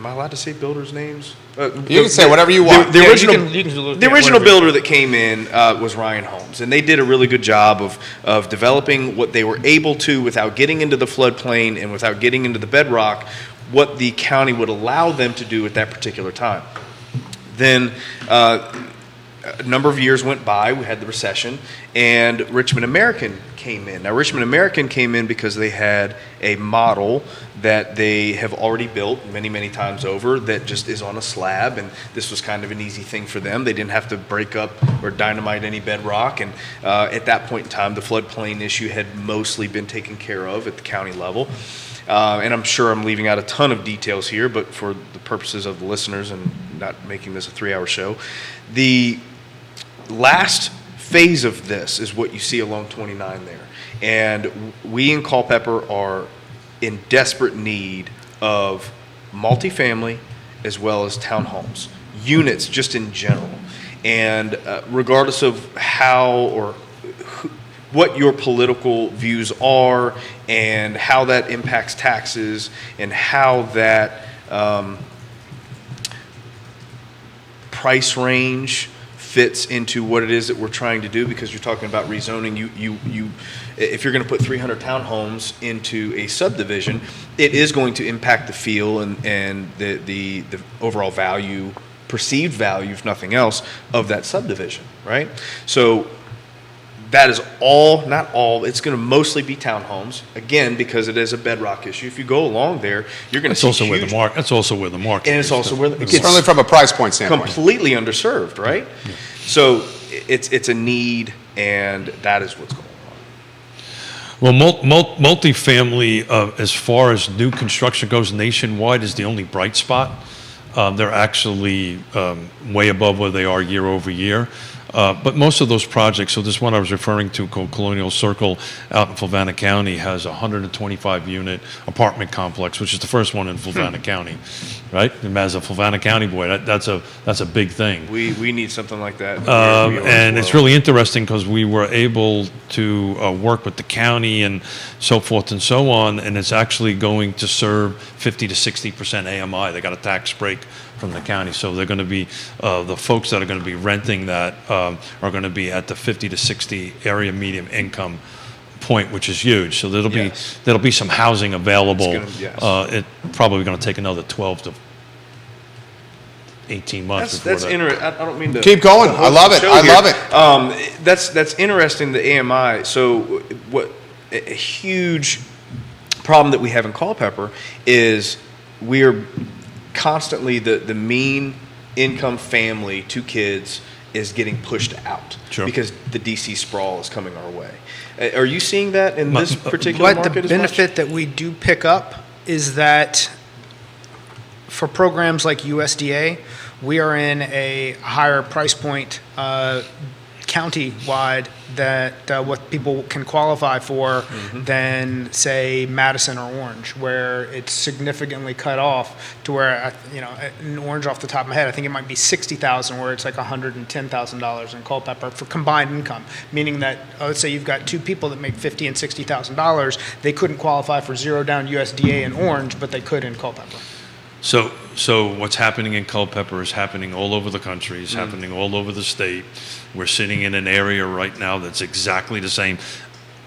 I allowed to say builders' names? You can say whatever you want. The Yeah, original, you can do- the yeah, original whatever. builder that came in was Ryan Holmes, and they did a really good job of developing what they were able to without getting into the floodplain and without getting into the bedrock, what the county would allow them to do at that particular time. Then a number of years went by, we had the recession, and Richmond American came in. Now, Richmond American came in because they had a model that they have already built many, many times over that just is on a slab, and this was kind of an easy thing for them. They didn't have to break up or dynamite any bedrock, and at that point in time, the floodplain issue had mostly been taken care of at the county level. And I'm sure I'm leaving out a ton of details here, but for the purposes of the listeners and not making this a 3-hour show, the last phase of this is what you see along 29 there. And we in Culpeper are in desperate need of multifamily as well as townhomes, units just in general. And regardless of how or what your political views are and how that impacts taxes and how that price range fits into what it is that we're trying to do, because you're talking about rezoning. If you're going to put 300 townhomes into a subdivision, it is going to impact the feel and the overall value, perceived value, if nothing else, of that subdivision, right? So that is not all, it's going to mostly be townhomes, again, because it is a bedrock issue. If you go along there, you're going to see That's also where the market and it's is. also where it Certainly from a price point standpoint. completely underserved, right? Yeah. So it's a need, and that is what's going on. Well, multifamily, as far as new construction goes nationwide, is the only bright spot. They're actually way above where they are year over year. But most of those projects, so this one I was referring to called Colonial Circle out in Fluvanna County, has a 125-unit apartment complex, which is the first one in Fluvanna County, right? And as a Fluvanna County boy, that's a big thing. We need something like that. where we are as And it's well. really interesting because we were able to work with the county and so forth and so on, and it's actually going to serve 50 to 60% AMI. They got a tax break from the county, so they're going to be the folks that are going to be renting that are going to be at the 50 to 60 area medium income point, which is huge. So there'll be some housing available. It's probably going to take another 12 to 18 months. That's interesting. I don't mean to Keep going. I love it. I love it. That's interesting. The AMI. So what a huge problem that we have in Culpeper is we're constantly the mean income family, 2 kids, is getting pushed out because the DC sprawl is coming our way. Are you seeing that in this particular But market? the benefit that we do pick up is that for programs like USDA, we are in a higher price point county-wide that what people can qualify for than, say, Madison or Orange, where it's significantly cut off to where, in Orange off the top of my head, I think it might be $60,000, where it's like $110,000 in Culpeper for combined income, meaning that, let's say you've got two people that make $50,000 and $60,000, they couldn't qualify for zero down USDA in Orange, but they could in Culpeper. So what's happening in Culpeper is happening all over the country, is happening all over the state. We're sitting in an area right now that's exactly the same.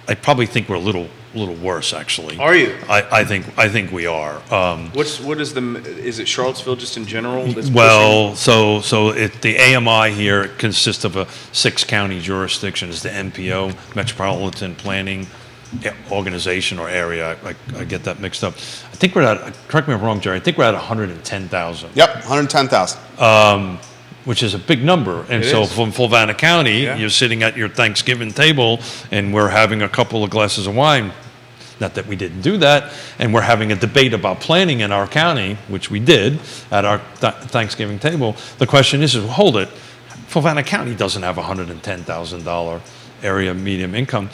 I probably think we're a little worse, actually. Are you? I think we are. Is it Charlottesville just in general? That's Well, the AMI here consists of a 6-county jurisdiction. It's the MPO, Metropolitan Planning Organization or area. I get that mixed up. I think we're at, correct me if I'm wrong, Jerry, I think we're at 110,000. Yep, 110,000. Which is a big number. And It so is. from Fulvana County, Yeah. you're sitting at your Thanksgiving table and we're having a couple of glasses of wine. Not that we didn't do that. And we're having a debate about planning in our county, which we did at our Thanksgiving table. The question is, hold it, Fulvana County doesn't have $110,000 area median income.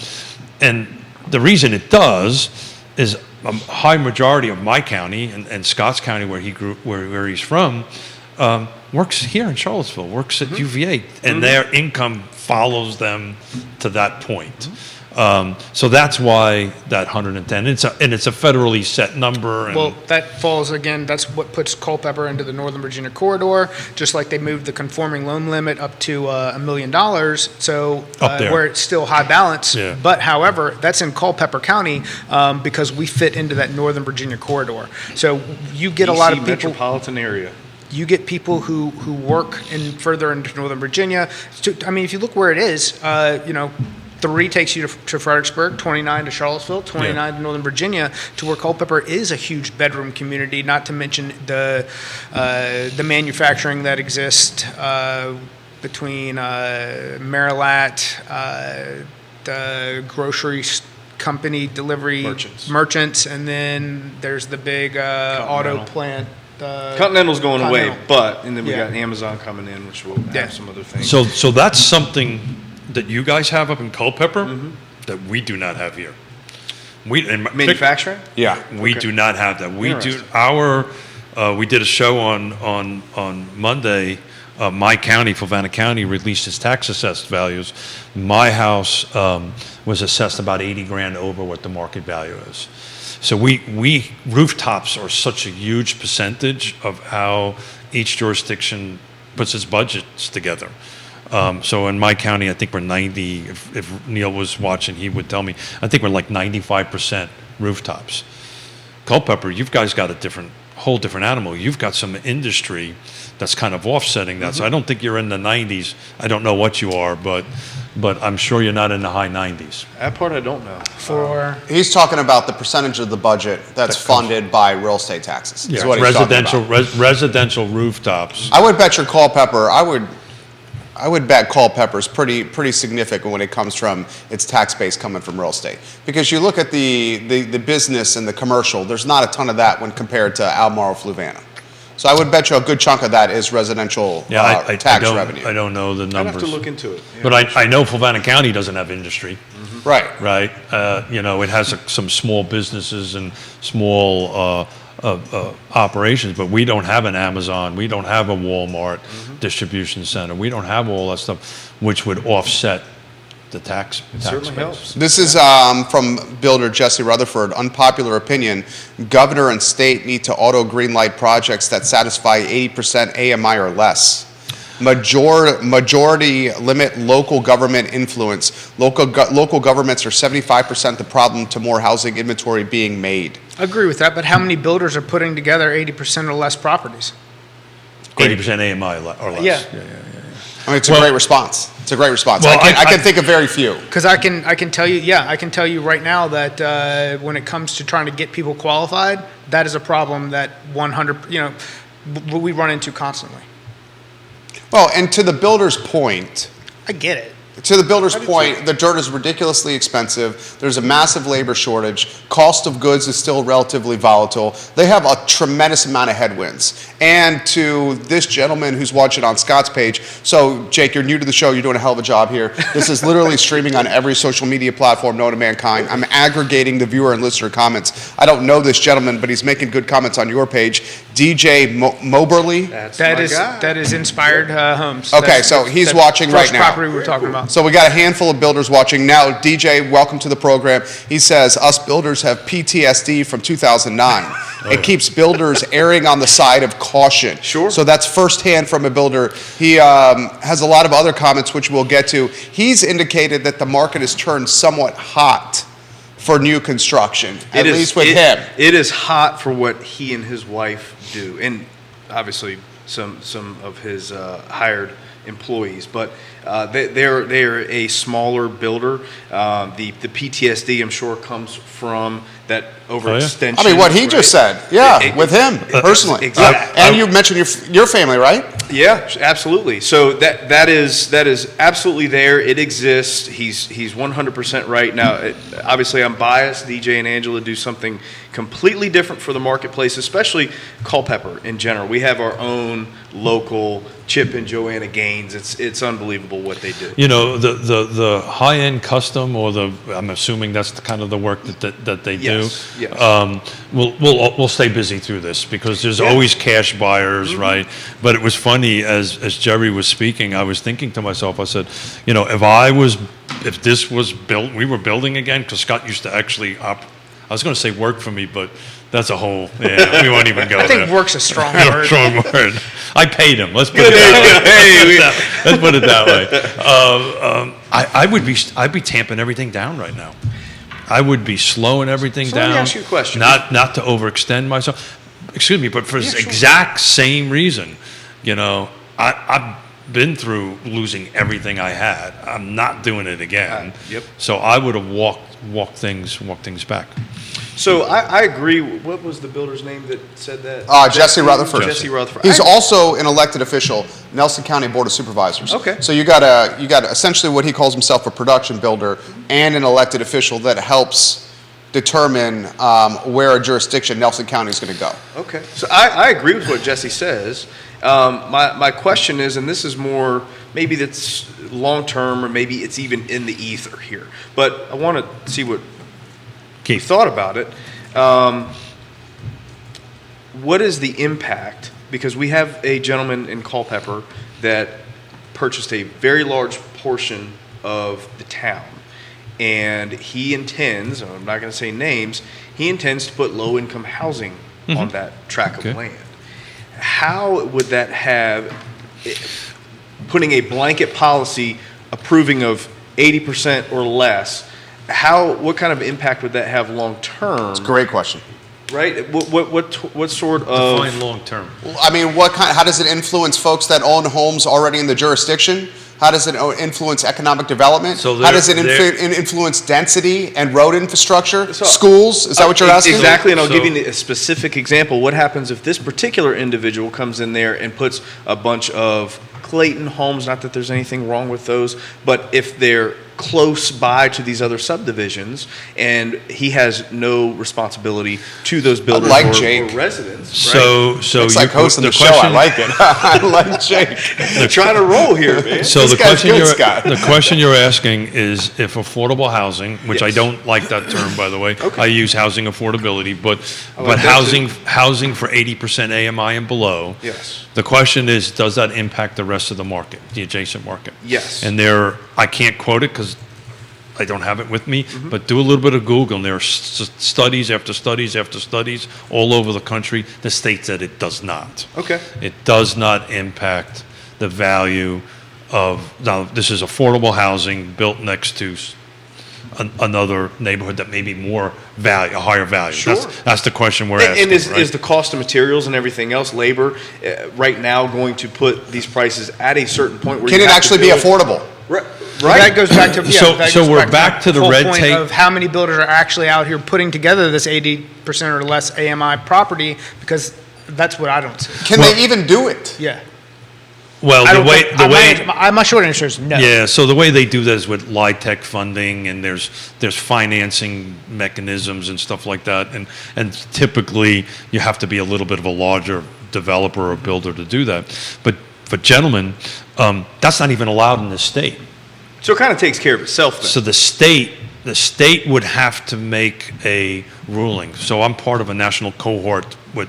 And the reason it does is a high majority of my county and Scott's County, where he grew, where he's from, works here in Charlottesville, works at UVA, and their income follows them to that point. So that's why that 110. It's a federally set number. And Well, that falls, again, that's what puts Culpeper into the Northern Virginia corridor, just like they moved the conforming loan limit up to $1 million, so Up there. where it's still high balance. Yeah. But however, that's in Culpeper County because we fit into that Northern Virginia corridor. So you get a lot of DC people. metropolitan area. You get people who work further into Northern Virginia. I mean, if you look where it is, 3 takes you to Fredericksburg, 29 to Charlottesville, 29 to Northern Virginia, to where Culpeper is a huge bedroom community, not to mention the manufacturing that exists between Marilat, the grocery company delivery merchants, and then there's the big auto plant. Continental's going away, Continental. and then we Yeah. got Amazon coming in, which will Yeah. have some other things. so that's something that you guys have up in Culpeper that we do not have here. Manufacturing? Yeah. We do not have that. We do Interesting. we did a show on Monday. My county, Fulvana County, released its tax assessed values. My house was assessed about 80 grand over what the market value is. So we rooftops are such a huge percentage of how each jurisdiction puts its budgets together. So in my county, I think we're 90. If Neil was watching, he would tell me. I think we're like 95% rooftops. Culpeper, you guys got a whole different animal. You've got some industry that's kind of offsetting that. So I don't think you're in the 90s. I don't know what you are, but I'm sure you're not in the high 90s. That part I don't know. He's talking about the percentage of the budget that's funded by real estate taxes. Is what he's talking about. Residential rooftops. I would bet your Culpeper. I would bet Culpeper's pretty significant when it comes from its tax base coming from real estate. Because you look at the business and the commercial, there's not a ton of that when compared to Albemarle, Fluvanna. So I would bet you a good chunk of that is residential tax revenue. I don't know the I'd numbers. have to look into it. Yeah. But I know Fulvana County doesn't have industry, Right. right? It has some small businesses and small operations, but we don't have an Amazon, we don't have a Walmart distribution center, we don't have all that stuff, which would offset the tax certainly base. helps. This is from builder Jesse Rutherford. Unpopular opinion, governor and state need to auto greenlight projects that satisfy 80% AMI or less. Majority limit local government influence. Local governments are 75% the problem to more housing inventory being made. I agree with that, but how many builders are putting together 80% or less properties? 80% AMI or less. Yeah. I mean, it's a great response. It's a great response. Well, I can think of very few. Because I can tell you right now that when it comes to trying to get people qualified, that is a problem that we run into constantly. Well, and to the builder's point, I get it. To the builder's point, the dirt is ridiculously expensive. There's a massive labor shortage. Cost of goods is still relatively volatile. They have a tremendous amount of headwinds. And to this gentleman who's watching on Scott's page, so Jake, you're new to the show. You're doing a hell of a job here. This is literally streaming on every social media platform known to mankind. I'm aggregating the viewer and listener comments. I don't know this gentleman, but he's making good comments on your page. DJ Moberly. That is Inspired Homes. Okay, so he's watching right now. First property we're talking about. So we got a handful of builders watching now. DJ, welcome to the program. He says, us builders have PTSD from 2009. It keeps builders erring on the side of caution. Sure. So that's firsthand from a builder. He has a lot of other comments, which we'll get to. He's indicated that the market has turned somewhat hot for new construction, at least with him. It is hot for what he and his wife do, and obviously some of his hired employees, but they're a smaller builder. The PTSD, I'm sure, comes from that overextension. I mean, what he just said, with him personally. Exactly. And you mentioned your family, right? Yeah, absolutely. So that is absolutely there. It exists. He's 100% right. Now, obviously, I'm biased. DJ and Angela do something completely different for the marketplace, especially Culpeper in general. We have our own local Chip and Joanna Gaines. It's unbelievable what they do. You know, the high-end custom, or I'm assuming that's the kind of the work that they do. Yes. We'll stay busy through this because there's always cash buyers, right? But it was funny as Jerry was speaking, I was thinking to myself, I said, you know, if this was built, we were building again, because Scott used to actually I was going to say work for me, but that's a whole, we won't even go there. I think work's a strong word. Strong word. I paid him. Let's put it that way. Let's put it that way. I'd be tamping everything down right now. I would be slowing everything down. Let me ask you a question. Not to overextend myself. Excuse me, but for this exact same reason, you know, I've been through losing everything I had. I'm not doing it again. Yep. So I would have walked things back. So I agree. What was the builder's name that said that? Jesse Rutherford. Jesse Rutherford. He's also an elected official, Nelson County Board of Supervisors. Okay. So you got essentially what he calls himself a production builder and an elected official that helps determine where a jurisdiction Nelson County is going to go. Okay. So I agree with what Jesse says. My question is, and this is more, maybe that's long-term, or maybe it's even in the ether here, but I want to see what you thought about it. What is the impact? Because we have a gentleman in Culpeper that purchased a very large portion of the town, and he intends, I'm not going to say names, he intends to put low-income housing on that tract of land. How would that have, putting a blanket policy approving of 80% or less, what kind of impact would that have long term? It's a great question. Right? What sort of Define long term? I mean, how does it influence folks that own homes already in the jurisdiction? How does it influence economic development? How does it influence density and road infrastructure? Schools? Is that what you're asking? Exactly, and I'll give you a specific example. What happens if this particular individual comes in there and puts a bunch of Clayton homes, not that there's anything wrong with those, but if they're close by to these other subdivisions, and he has no responsibility to those builders or residents. Right? So it's like hosting the show. I like it. I like Jake. They're trying to roll here, man. So the question you're asking is if affordable housing, which I don't like that term, by the way. Okay. I use housing affordability, but housing for 80% AMI and below. Yes. The question is, does that impact the rest of the market, the adjacent market? Yes. And I can't quote it because I don't have it with me, but do a little bit of Google, and there are studies after studies after studies all over the country that states that it does not. Okay. It does not impact the value of, now this is affordable housing built next to another neighborhood that may be more value, a higher value. Sure. That's the question we're asking. And is the cost of materials and everything else, labor, right now going to put these prices at a certain point where can it actually be affordable? Right. That goes back to so we're back to the whole red point tape of how many builders are actually out here putting together this 80% or less AMI property, because that's what I don't see. Can they even do it? Yeah. Well, I the don't way, think- the way, my short answer is no. yeah, so the way they do that is with LIHTC funding, and there's financing mechanisms and stuff like that, and typically you have to be a little bit of a larger developer or builder to do that. But gentlemen, that's not even allowed in the state. So it kind of takes care of itself then. So the state would have to make a ruling. So I'm part of a national cohort with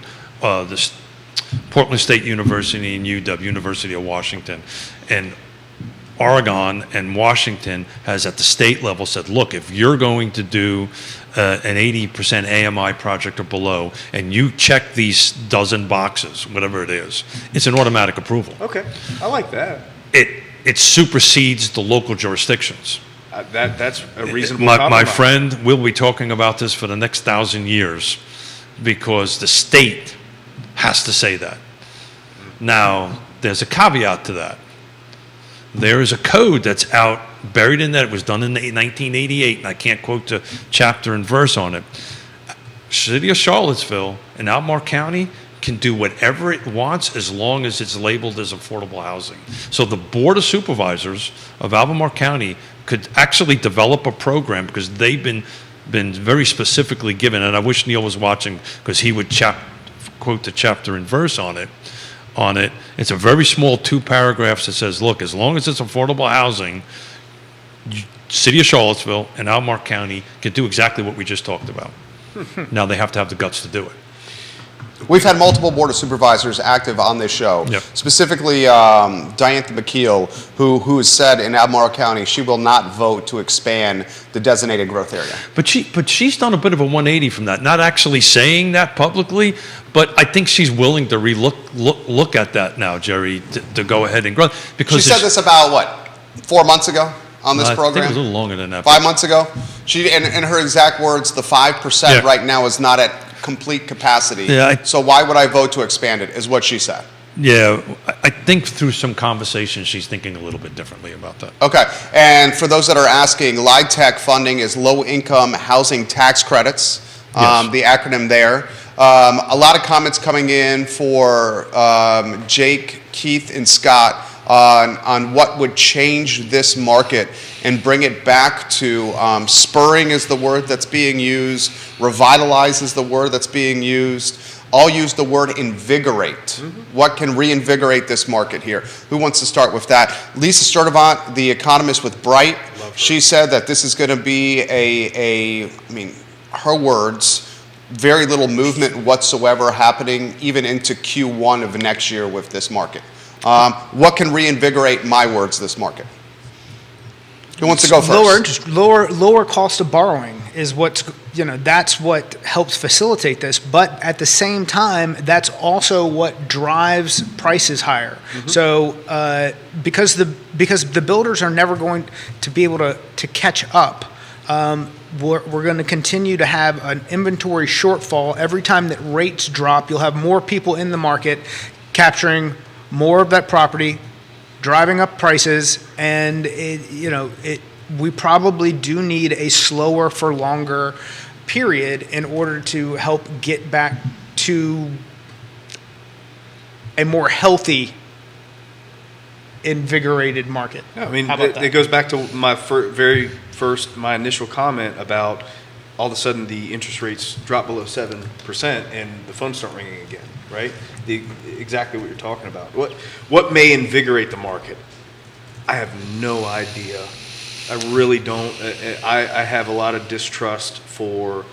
Portland State University and UW, University of Washington. And Oregon and Washington has at the state level said, look, if you're going to do an 80% AMI project or below, and you check these dozen boxes, whatever it is, it's an automatic approval. Okay, I like that. It supersedes the local jurisdictions. That's a reasonable My compromise. friend, we'll be talking about this for the next 1,000 years because the state has to say that. Now, there's a caveat to that. There is a code that's out, buried in that. It was done in 1988, and I can't quote the chapter and verse on it. City of Charlottesville and Albemarle County can do whatever it wants as long as it's labeled as affordable housing. So the Board of Supervisors of Albemarle County could actually develop a program because they've been very specifically given, and I wish Neil was watching because he would quote the chapter and verse on it. It's a very small 2 paragraphs that says, look, as long as it's affordable housing, City of Charlottesville and Albemarle County can do exactly what we just talked about. Now they have to have the guts to do it. We've had multiple Board of Supervisors active on this show. Yep. Specifically, Diantha McKeel, who has said in Albemarle County she will not vote to expand the designated growth area. But she's done a bit of a 180 from that, not actually saying that publicly, but I think she's willing to look at that now, Jerry, to go ahead and grow. Because She said this about, what, 4 months ago on this I program? think it was a little longer than that. 5 months ago? She, in her exact words, the 5% Yeah. right now is not at complete capacity. Yeah, So why would I vote to expand it, is what she said. Yeah, I think through some conversations, she's thinking a little bit differently about that. Okay, and for those that are asking, LIHTC funding is low-income housing tax credits, Yes. the acronym there. A lot of comments coming in for Jake, Keith, and Scott on what would change this market and bring it back to spurring is the word that's being used, revitalize is the word that's being used. All use the word invigorate. What can reinvigorate this market here? Who wants to start with that? Lisa Sturdivant, the economist with Bright, she said that this is going to be her words, very little movement whatsoever happening even into Q1 of next year with this market. What can reinvigorate, my words, this market? Who wants to go first? Lower interest, lower cost of borrowing is that's what helps facilitate this. But at the same time, that's also what drives prices higher. So because the builders are never going to be able to catch up, we're going to continue to have an inventory shortfall. Every time that rates drop, you'll have more people in the market capturing more of that property, driving up prices, and we probably do need a slower for longer period in order to help get back to a more healthy, invigorated market. Yeah, I mean, How about that? it goes back to my my initial comment about all of a sudden the interest rates drop below 7% and the phones start ringing again, right? Exactly what you're talking about. What may invigorate the market? I have no idea. I really don't. I have a lot of distrust for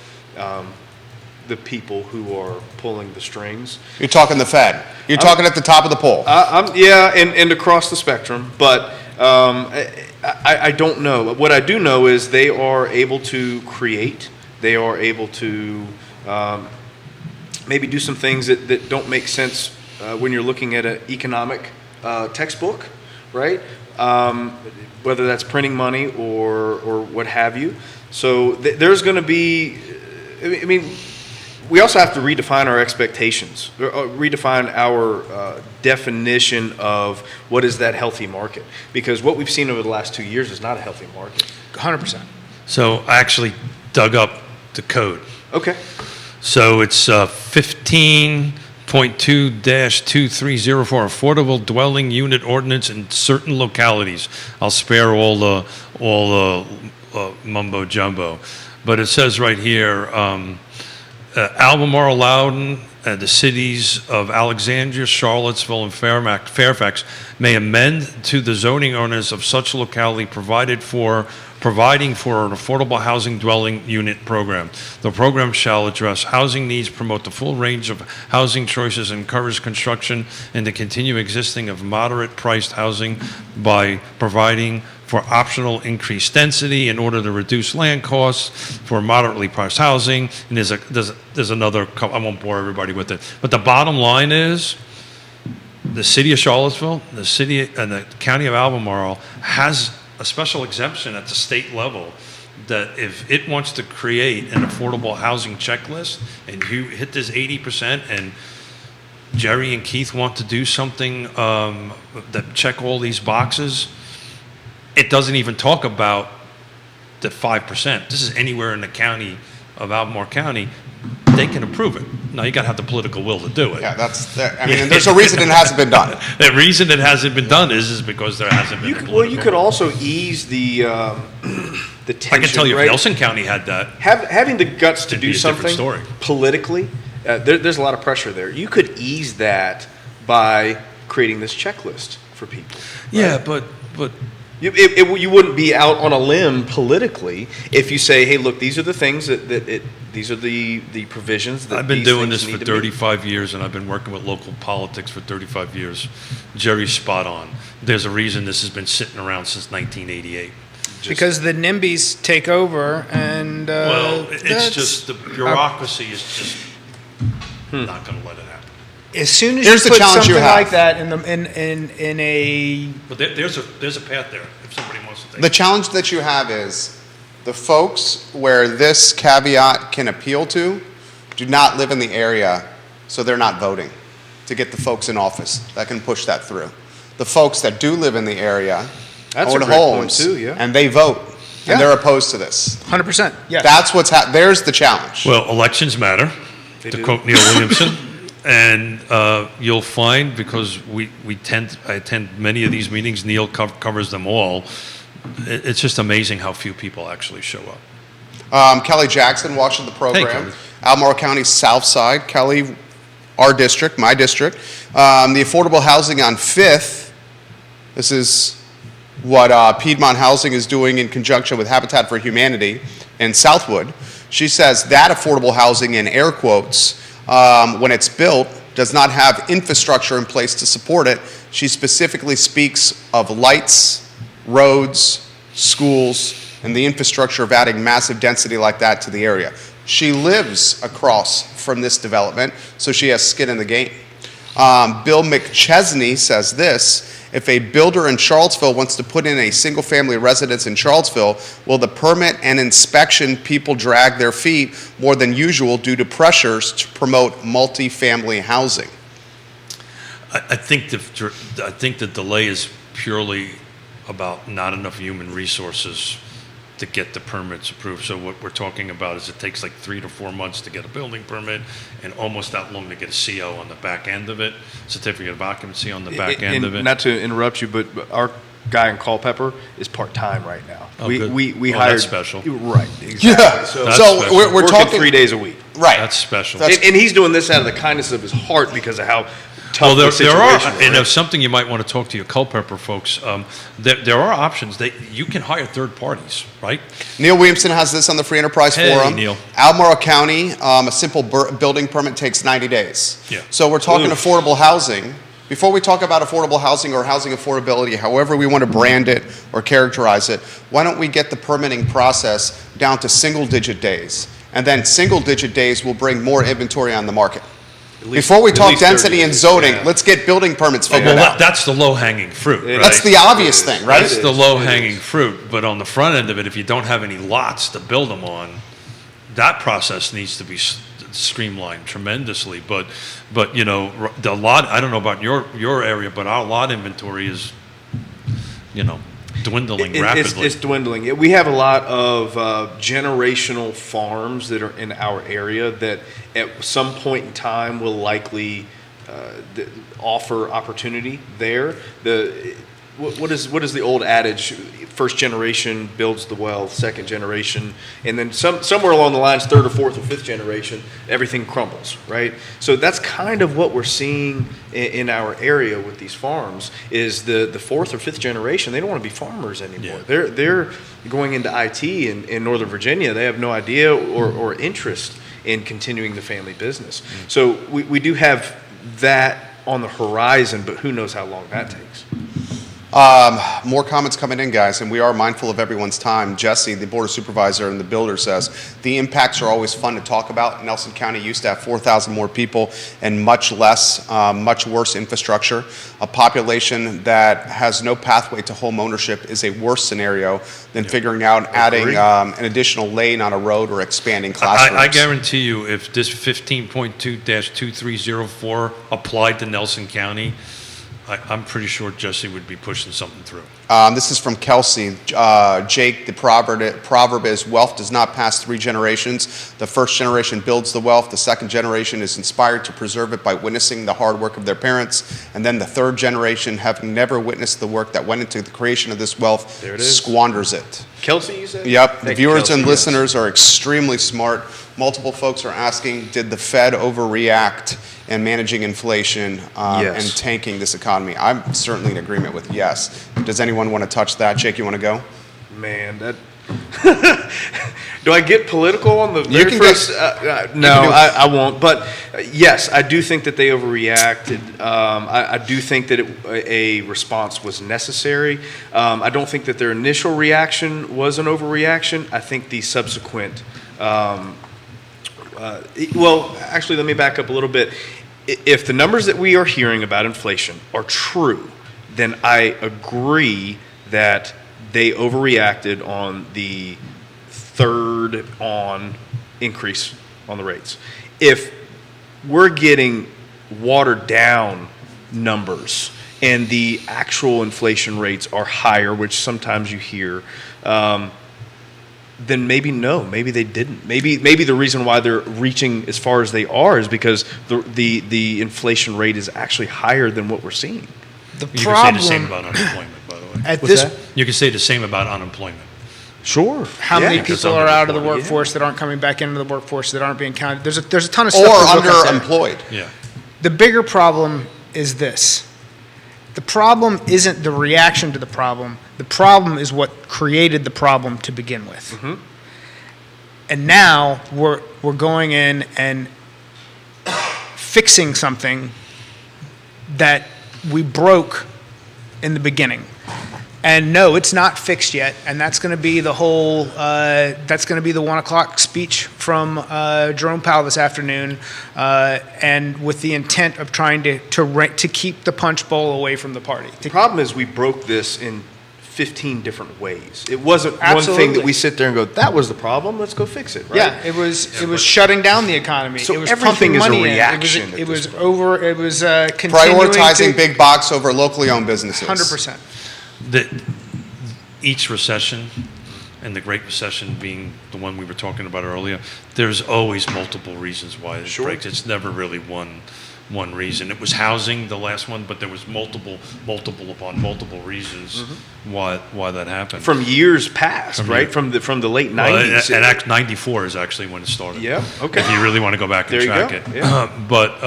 the people who are pulling the strings. You're talking the Fed. You're talking at the top of the poll. And across the spectrum, but I don't know. What I do know is they are able to create. They are able to maybe do some things that don't make sense when you're looking at an economic textbook, right? Whether that's printing money or what have you. So there's going to be, I mean, we also have to redefine our expectations, redefine our definition of what is that healthy market. Because what we've seen over the last 2 years is not a healthy market. 100%. So I actually dug up the code. Okay. So it's 15.1 2.2-2304, affordable dwelling unit ordinance in certain localities. I'll spare all the mumbo jumbo, but it says right here, Albemarle, Loudoun, the cities of Alexandria, Charlottesville, and Fairfax may amend to the zoning ordinance of such locality providing for an affordable housing dwelling unit program. The program shall address housing needs, promote the full range of housing choices, and encourage construction and the continued existing of moderate-priced housing by providing for optional increased density in order to reduce land costs for moderately priced housing. And there's another, I won't bore everybody with it. But the bottom line is, the city of Charlottesville, the city and the county of Albemarle has a special exemption at the state level that if it wants to create an affordable housing checklist and you hit this 80% and Jerry and Keith want to do something that check all these boxes, it doesn't even talk about the 5%. This is anywhere in the county of Albemarle County, they can approve it. Now, you got to have the political will to do it. Yeah, and there's a reason it hasn't been done. The reason it hasn't been done is because there hasn't been. You could also ease the tension. I can tell you, right? if Nelson County had that, Having the guts to It'd be do a different something story. politically, there's a lot of pressure there. You could ease that by creating this checklist for people. yeah, but You wouldn't be out on a limb politically if you say, "Hey, look, these are the things these are the provisions that I've been these doing things this need for to meet." 35 years, and I've been working with local politics for 35 years. Jerry's spot on. There's a reason this has been sitting around since 1988. Because the NIMBYs take over, and Well, it's that's- just the bureaucracy is just not going to let it happen. as soon as Here's you the put challenge you something have. like that in a But there's a path there if somebody wants to take The it. challenge that you have is the folks where this caveat can appeal to do not live in the area, so they're not voting to get the folks in office that can push that through. The folks that do live in the area That's a own great point homes too, yeah. and they vote Yeah. and they're opposed to this. 100%. Yes. That's there's the challenge. Well, elections matter, to do. quote Neil Williamson. And you'll find, because I attend many of these meetings, Neil covers them all. It's just amazing how few people actually show up. Kelly Jackson watching the program. Kelly. Albemarle County South Side. Kelly, our district, my district. The affordable housing on 5th. This is what Piedmont Housing is doing in conjunction with Habitat for Humanity in Southwood. She says that affordable housing, in air quotes, when it's built, does not have infrastructure in place to support it. She specifically speaks of lights, roads, schools, and the infrastructure of adding massive density like that to the area. She lives across from this development, so she has skin in the game. Bill McChesney says this: if a builder in Charlottesville wants to put in a single-family residence in Charlottesville, will the permit and inspection people drag their feet more than usual due to pressures to promote multifamily housing? I think the delay is purely about not enough human resources to get the permits approved. So what we're talking about is it takes like 3 to 4 months to get a building permit and almost that long to get a CO on the back end of it, certificate of occupancy on the back end of it. Not to interrupt you, but our guy in Culpeper is part-time right now. Oh, we good. we Oh, hired. that's special. Right, exactly. Yeah. So, That's So special. we're working talking 3 days a week. right. That's special. And he's doing this out of the kindness of his heart because of how Well, tough the there are, situation and is. there's something you might want to talk to your Culpeper folks. There are options. You can hire third parties, right? Neil Williamson has this on the Free Enterprise Hey, Forum. Neil. Albemarle County, a simple building permit takes 90 days. Yeah. So we're talking Oof. affordable housing. Before we talk about affordable housing or housing affordability, however we want to brand it or characterize it, why don't we get the permitting process down to single-digit days? And then single-digit days will bring more inventory on the market. Before we at talk least 30 density and days, zoning, yeah. let's get building permits figured Well, out. that's the low-hanging fruit, right? That's the obvious thing, right? That's the low-hanging fruit. But on the front end of it, if you don't have any lots to build them on, that process needs to be streamlined tremendously. But you know, the lot, I don't know about your area, but our lot inventory is, dwindling rapidly. It's dwindling. We have a lot of generational farms that are in our area that at some point in time will likely offer opportunity there. What is the old adage? First generation builds the wealth, second generation, and then somewhere along the lines, third or fourth or fifth generation, everything crumbles, right? So that's kind of what we're seeing in our area with these farms. Is the fourth or fifth generation? They don't want to be farmers anymore. Yeah. They're going into IT in Northern Virginia. They have no idea or interest in continuing the family business. So we do have that on the horizon, but who knows how long that takes. More comments coming in, guys, and we are mindful of everyone's time. Jesse, the Board of Supervisor and the builder, says, the impacts are always fun to talk about. Nelson County used to have 4,000 more people and much worse infrastructure. A population that has no pathway to home ownership is a worse scenario than figuring out adding an additional lane on a road or expanding classrooms. I guarantee you, if this 15.2-2304 applied to Nelson County, I'm pretty sure Jesse would be pushing something through. This is from Kelsey. Jake, the proverb is, wealth does not pass 3 generations. The first generation builds the wealth. The second generation is inspired to preserve it by witnessing the hard work of their parents. And then the third generation, having never witnessed the work that went into the creation of this wealth, squanders it. Kelsey, you said? Yep. The viewers and listeners are extremely smart. Multiple folks are asking, did the Fed overreact in managing inflation and tanking this economy? I'm certainly in agreement with yes. Does anyone want to touch that? Jake, you want to go? Man, that... Do I get political on the very can first? No, I won't. But yes, I do think that they overreacted. I do think that a response was necessary. I don't think that their initial reaction was an overreaction. I think the subsequent... well, actually, let me back up a little bit. If the numbers that we are hearing about inflation are true, then I agree that they overreacted on the third on increase on the rates. If we're getting watered down numbers and the actual inflation rates are higher, which sometimes you hear, then maybe they didn't. Maybe the reason why they're reaching as far as they are is because the inflation rate is actually higher than what we're seeing. You can say the same about unemployment, by the way. You can say the same about unemployment. Sure. How many people are out of the workforce that aren't coming back into the workforce, that aren't being counted? There's a ton of stuff. Or underemployed. Yeah. The bigger problem is this. The problem isn't the reaction to the problem. The problem is what created the problem to begin with. Mm-hmm. And now we're going in and fixing something that we broke in the beginning. And no, it's not fixed yet. And that's going to be the whole, that's going to be the 1 o'clock speech from Jerome Powell this afternoon, and with the intent of trying to keep the punch bowl away from the party. The problem is we broke this in 15 different ways. It wasn't one thing that we sit there and go, that was the problem, let's go fix it, right? Yeah, it was shutting down the economy. So it was everything pumping is a money reaction in. at It was this continuing prioritizing big box over locally owned businesses. 100%. Each recession, and the Great Recession being the one we were talking about earlier, there's always multiple reasons why it breaks. It's never really one reason. It was housing, the last one, but there was multiple upon multiple reasons why that happened. From years past, right? From the late 90s. And 94 is actually when it started. Yeah, okay. If you really want to go back and track it. Yeah. But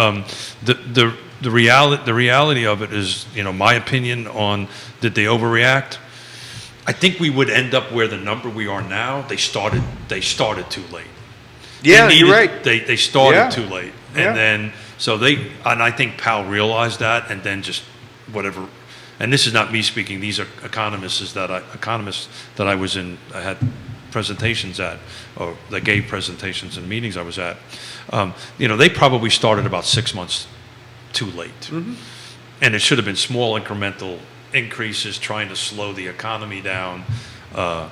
the reality of it is, my opinion on did they overreact? I think we would end up where the number we are now. They started too late. Yeah, you're right. They started too late, Yeah. and then and I think Powell realized that, and then just whatever. And this is not me speaking. These are economists that I had presentations at, or they gave presentations in meetings I was at. They probably started about 6 months too late, and it should have been small incremental increases trying to slow the economy down, but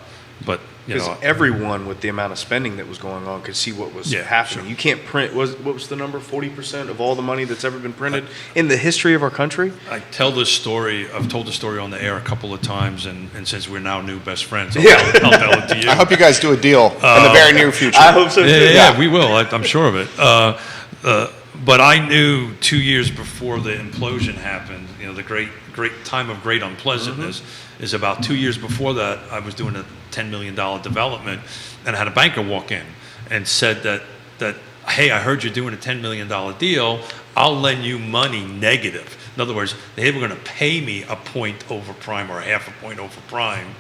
because everyone with the amount of spending that was going on could see what was happening. Sure. You can't print. What was the number? 40% of all the money that's ever been printed in the history of our country. I've told this story on the air a couple of times, and since we're now new best friends, I'll tell it to you. I hope you guys do a deal in the very near future. I hope so too. Yeah, we will. I'm sure of it. but I knew 2 years before the implosion happened, the great time of great unpleasantness is about 2 years before that. I was doing a $10 million development, and I had a banker walk in and said that hey, I heard you're doing a $10 million deal. I'll lend you money negative. In other words, they were going to pay me a point over prime or a half a point over prime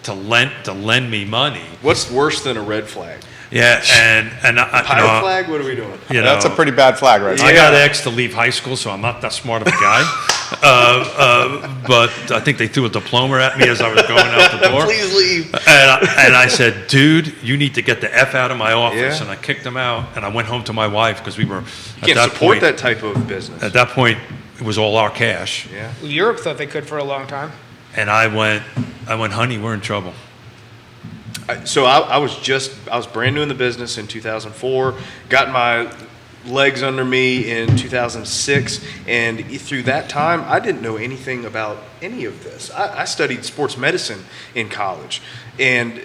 to lend me money. What's worse than a red flag? Yeah, and Pirate flag? What are we doing? That's a pretty bad flag, right? I got asked to leave high school, so I'm not that smart of a guy. But I think they threw a diploma at me as I was going out the door. Please leave. And I said, dude, you need to get the F out of my office. Yeah. And I kicked him out, and I went home to my wife because we were, You can't support that type of business. At that point, it was all our cash. Yeah. Well, Europe thought they could for a long time. And I went, honey, we're in trouble. So I was brand new in the business in 2004, got my legs under me in 2006, and through that time, I didn't know anything about any of this. I studied sports medicine in college, and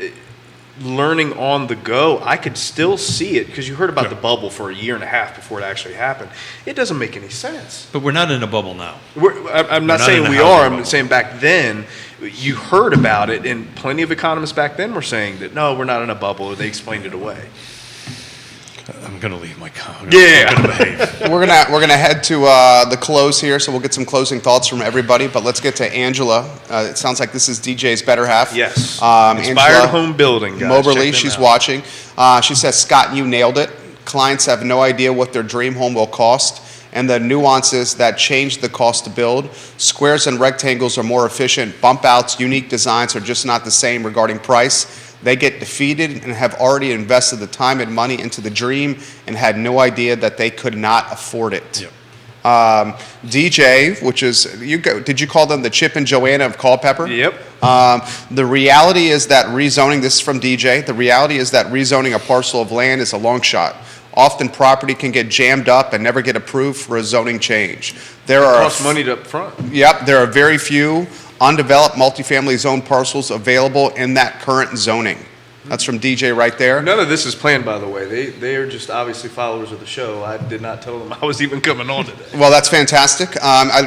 learning on the go, I could still see it, because you heard about the bubble for a year and a half before it actually happened. It doesn't make any sense. But we're not in a bubble now. I'm not saying we are. I'm saying back then, you heard about it, and plenty of economists back then were saying that, no, we're not in a bubble, or they explained it away. I'm going to leave my car. Yeah. I'm going to behave. We're gonna head to the close here, so we'll get some closing thoughts from everybody. But let's get to Angela. It sounds like this is DJ's better half. Yes. Inspired Angela Home Building, guys. Moberly, Check them she's out. watching. She says, Scott, you nailed it. Clients have no idea what their dream home will cost and the nuances that change the cost to build. Squares and rectangles are more efficient. Bump outs, unique designs are just not the same regarding price. They get defeated and have already invested the time and money into the dream and had no idea that they could not afford it. Yep. DJ, which is, did you call them the Chip and Joanna of Culpeper? Yep. The reality is that rezoning, this is from DJ, the reality is that rezoning a parcel of land is a long shot. Often property can get jammed up and never get approved for a zoning change. It costs money up front. Yep, there are very few undeveloped multifamily zone parcels available in that current zoning. That's from DJ right there. None of this is planned, by the way. They are just obviously followers of the show. I did not tell them I was even coming on today. Well, that's fantastic.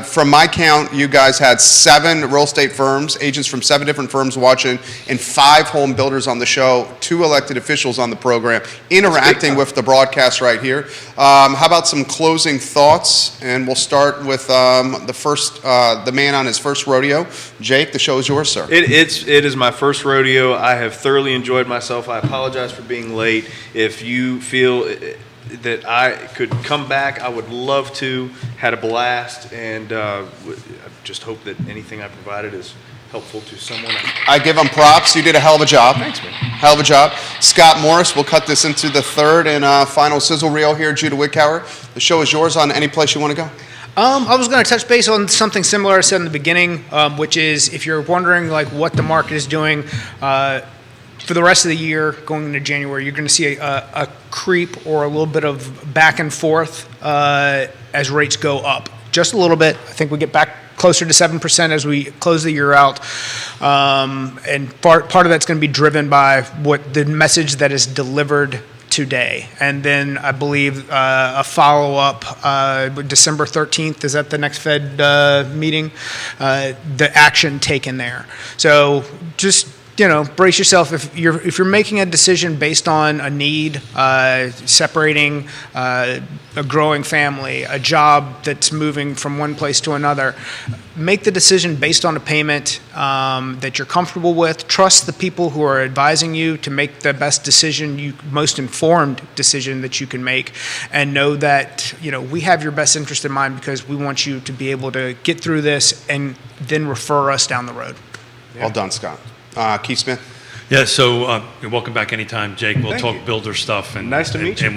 From my count, you guys had 7 real estate firms, agents from 7 different firms watching, and 5 home builders on the show, 2 elected officials on the program, interacting with the broadcast right here. How about some closing thoughts? And we'll start with the man on his first rodeo. Jake, the show is yours, sir. It is my first rodeo. I have thoroughly enjoyed myself. I apologize for being late. If you feel that I could come back, I would love to. Had a blast, and I just hope that anything I provided is helpful to someone. I give him props. You did a hell of a job. Thanks, man. Hell of a job. Scott Morris, we'll cut this into the third and final sizzle reel here. Judah Wickhauer, the show is yours on any place you want to go. I was going to touch base on something similar I said in the beginning, which is if you're wondering like what the market is doing for the rest of the year going into January, you're going to see a creep or a little bit of back and forth as rates go up. Just a little bit. I think we get back closer to 7% as we close the year out. And part of that's going to be driven by what the message that is delivered today. And then I believe a follow-up, December 13th, is that the next Fed meeting? The action taken there. So just, brace yourself. If you're making a decision based on a need, separating a growing family, a job that's moving from one place to another, make the decision based on a payment that you're comfortable with. Trust the people who are advising you to make the best decision, most informed decision that you can make, and know that we have your best interest in mind because we want you to be able to get through this and then refer us down the road. Yeah. Well done, Scott. Keith Smith. Yeah, so you're welcome back anytime, Jake. We'll Thank talk you. builder stuff and Nice to meet you. And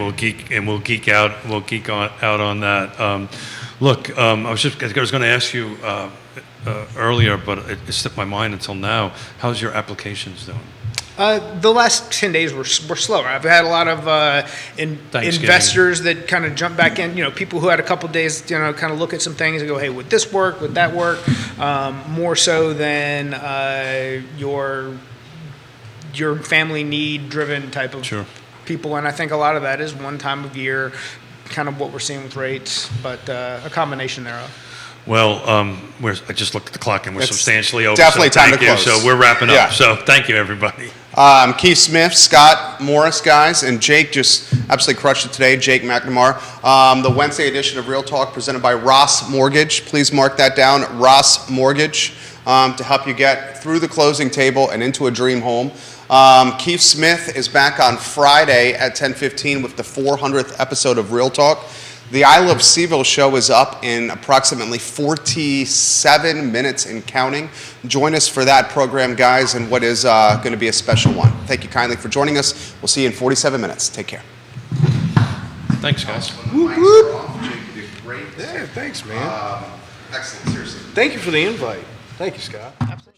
we'll geek out on that. Look, I was going to ask you earlier, but it slipped my mind until now. How's your applications doing? The last 10 days were slower. I've had a lot of investors that kind of jump back in, people who had a couple days, kind of look at some things and go, hey, would this work? Would that work? More so than your family need driven type of Sure. people. And I think a lot of that is one time of year, kind of what we're seeing with rates, but a combination thereof. Well, I just looked at the clock and we're It's substantially over. definitely so time thank to you. close. So we're wrapping Yeah. up. So thank you, everybody. Keith Smith, Scott Morris, guys, and Jake just absolutely crushed it today. Jake McNemar. The Wednesday edition of Real Talk presented by Ross Mortgage. Please mark that down, Ross Mortgage, to help you get through the closing table and into a dream home. Keith Smith is back on Friday at 10:15 with the 400th episode of Real Talk. The I Love CVille show is up in approximately 47 minutes and counting. Join us for that program, guys, and what is going to be a special one. Thank you kindly for joining us. We'll see you in 47 minutes. Take care. Thanks, guys. Jake, you did great. Yeah, thanks, man. Excellent, seriously. Thank you for the invite. Thank you, Scott. Absolutely.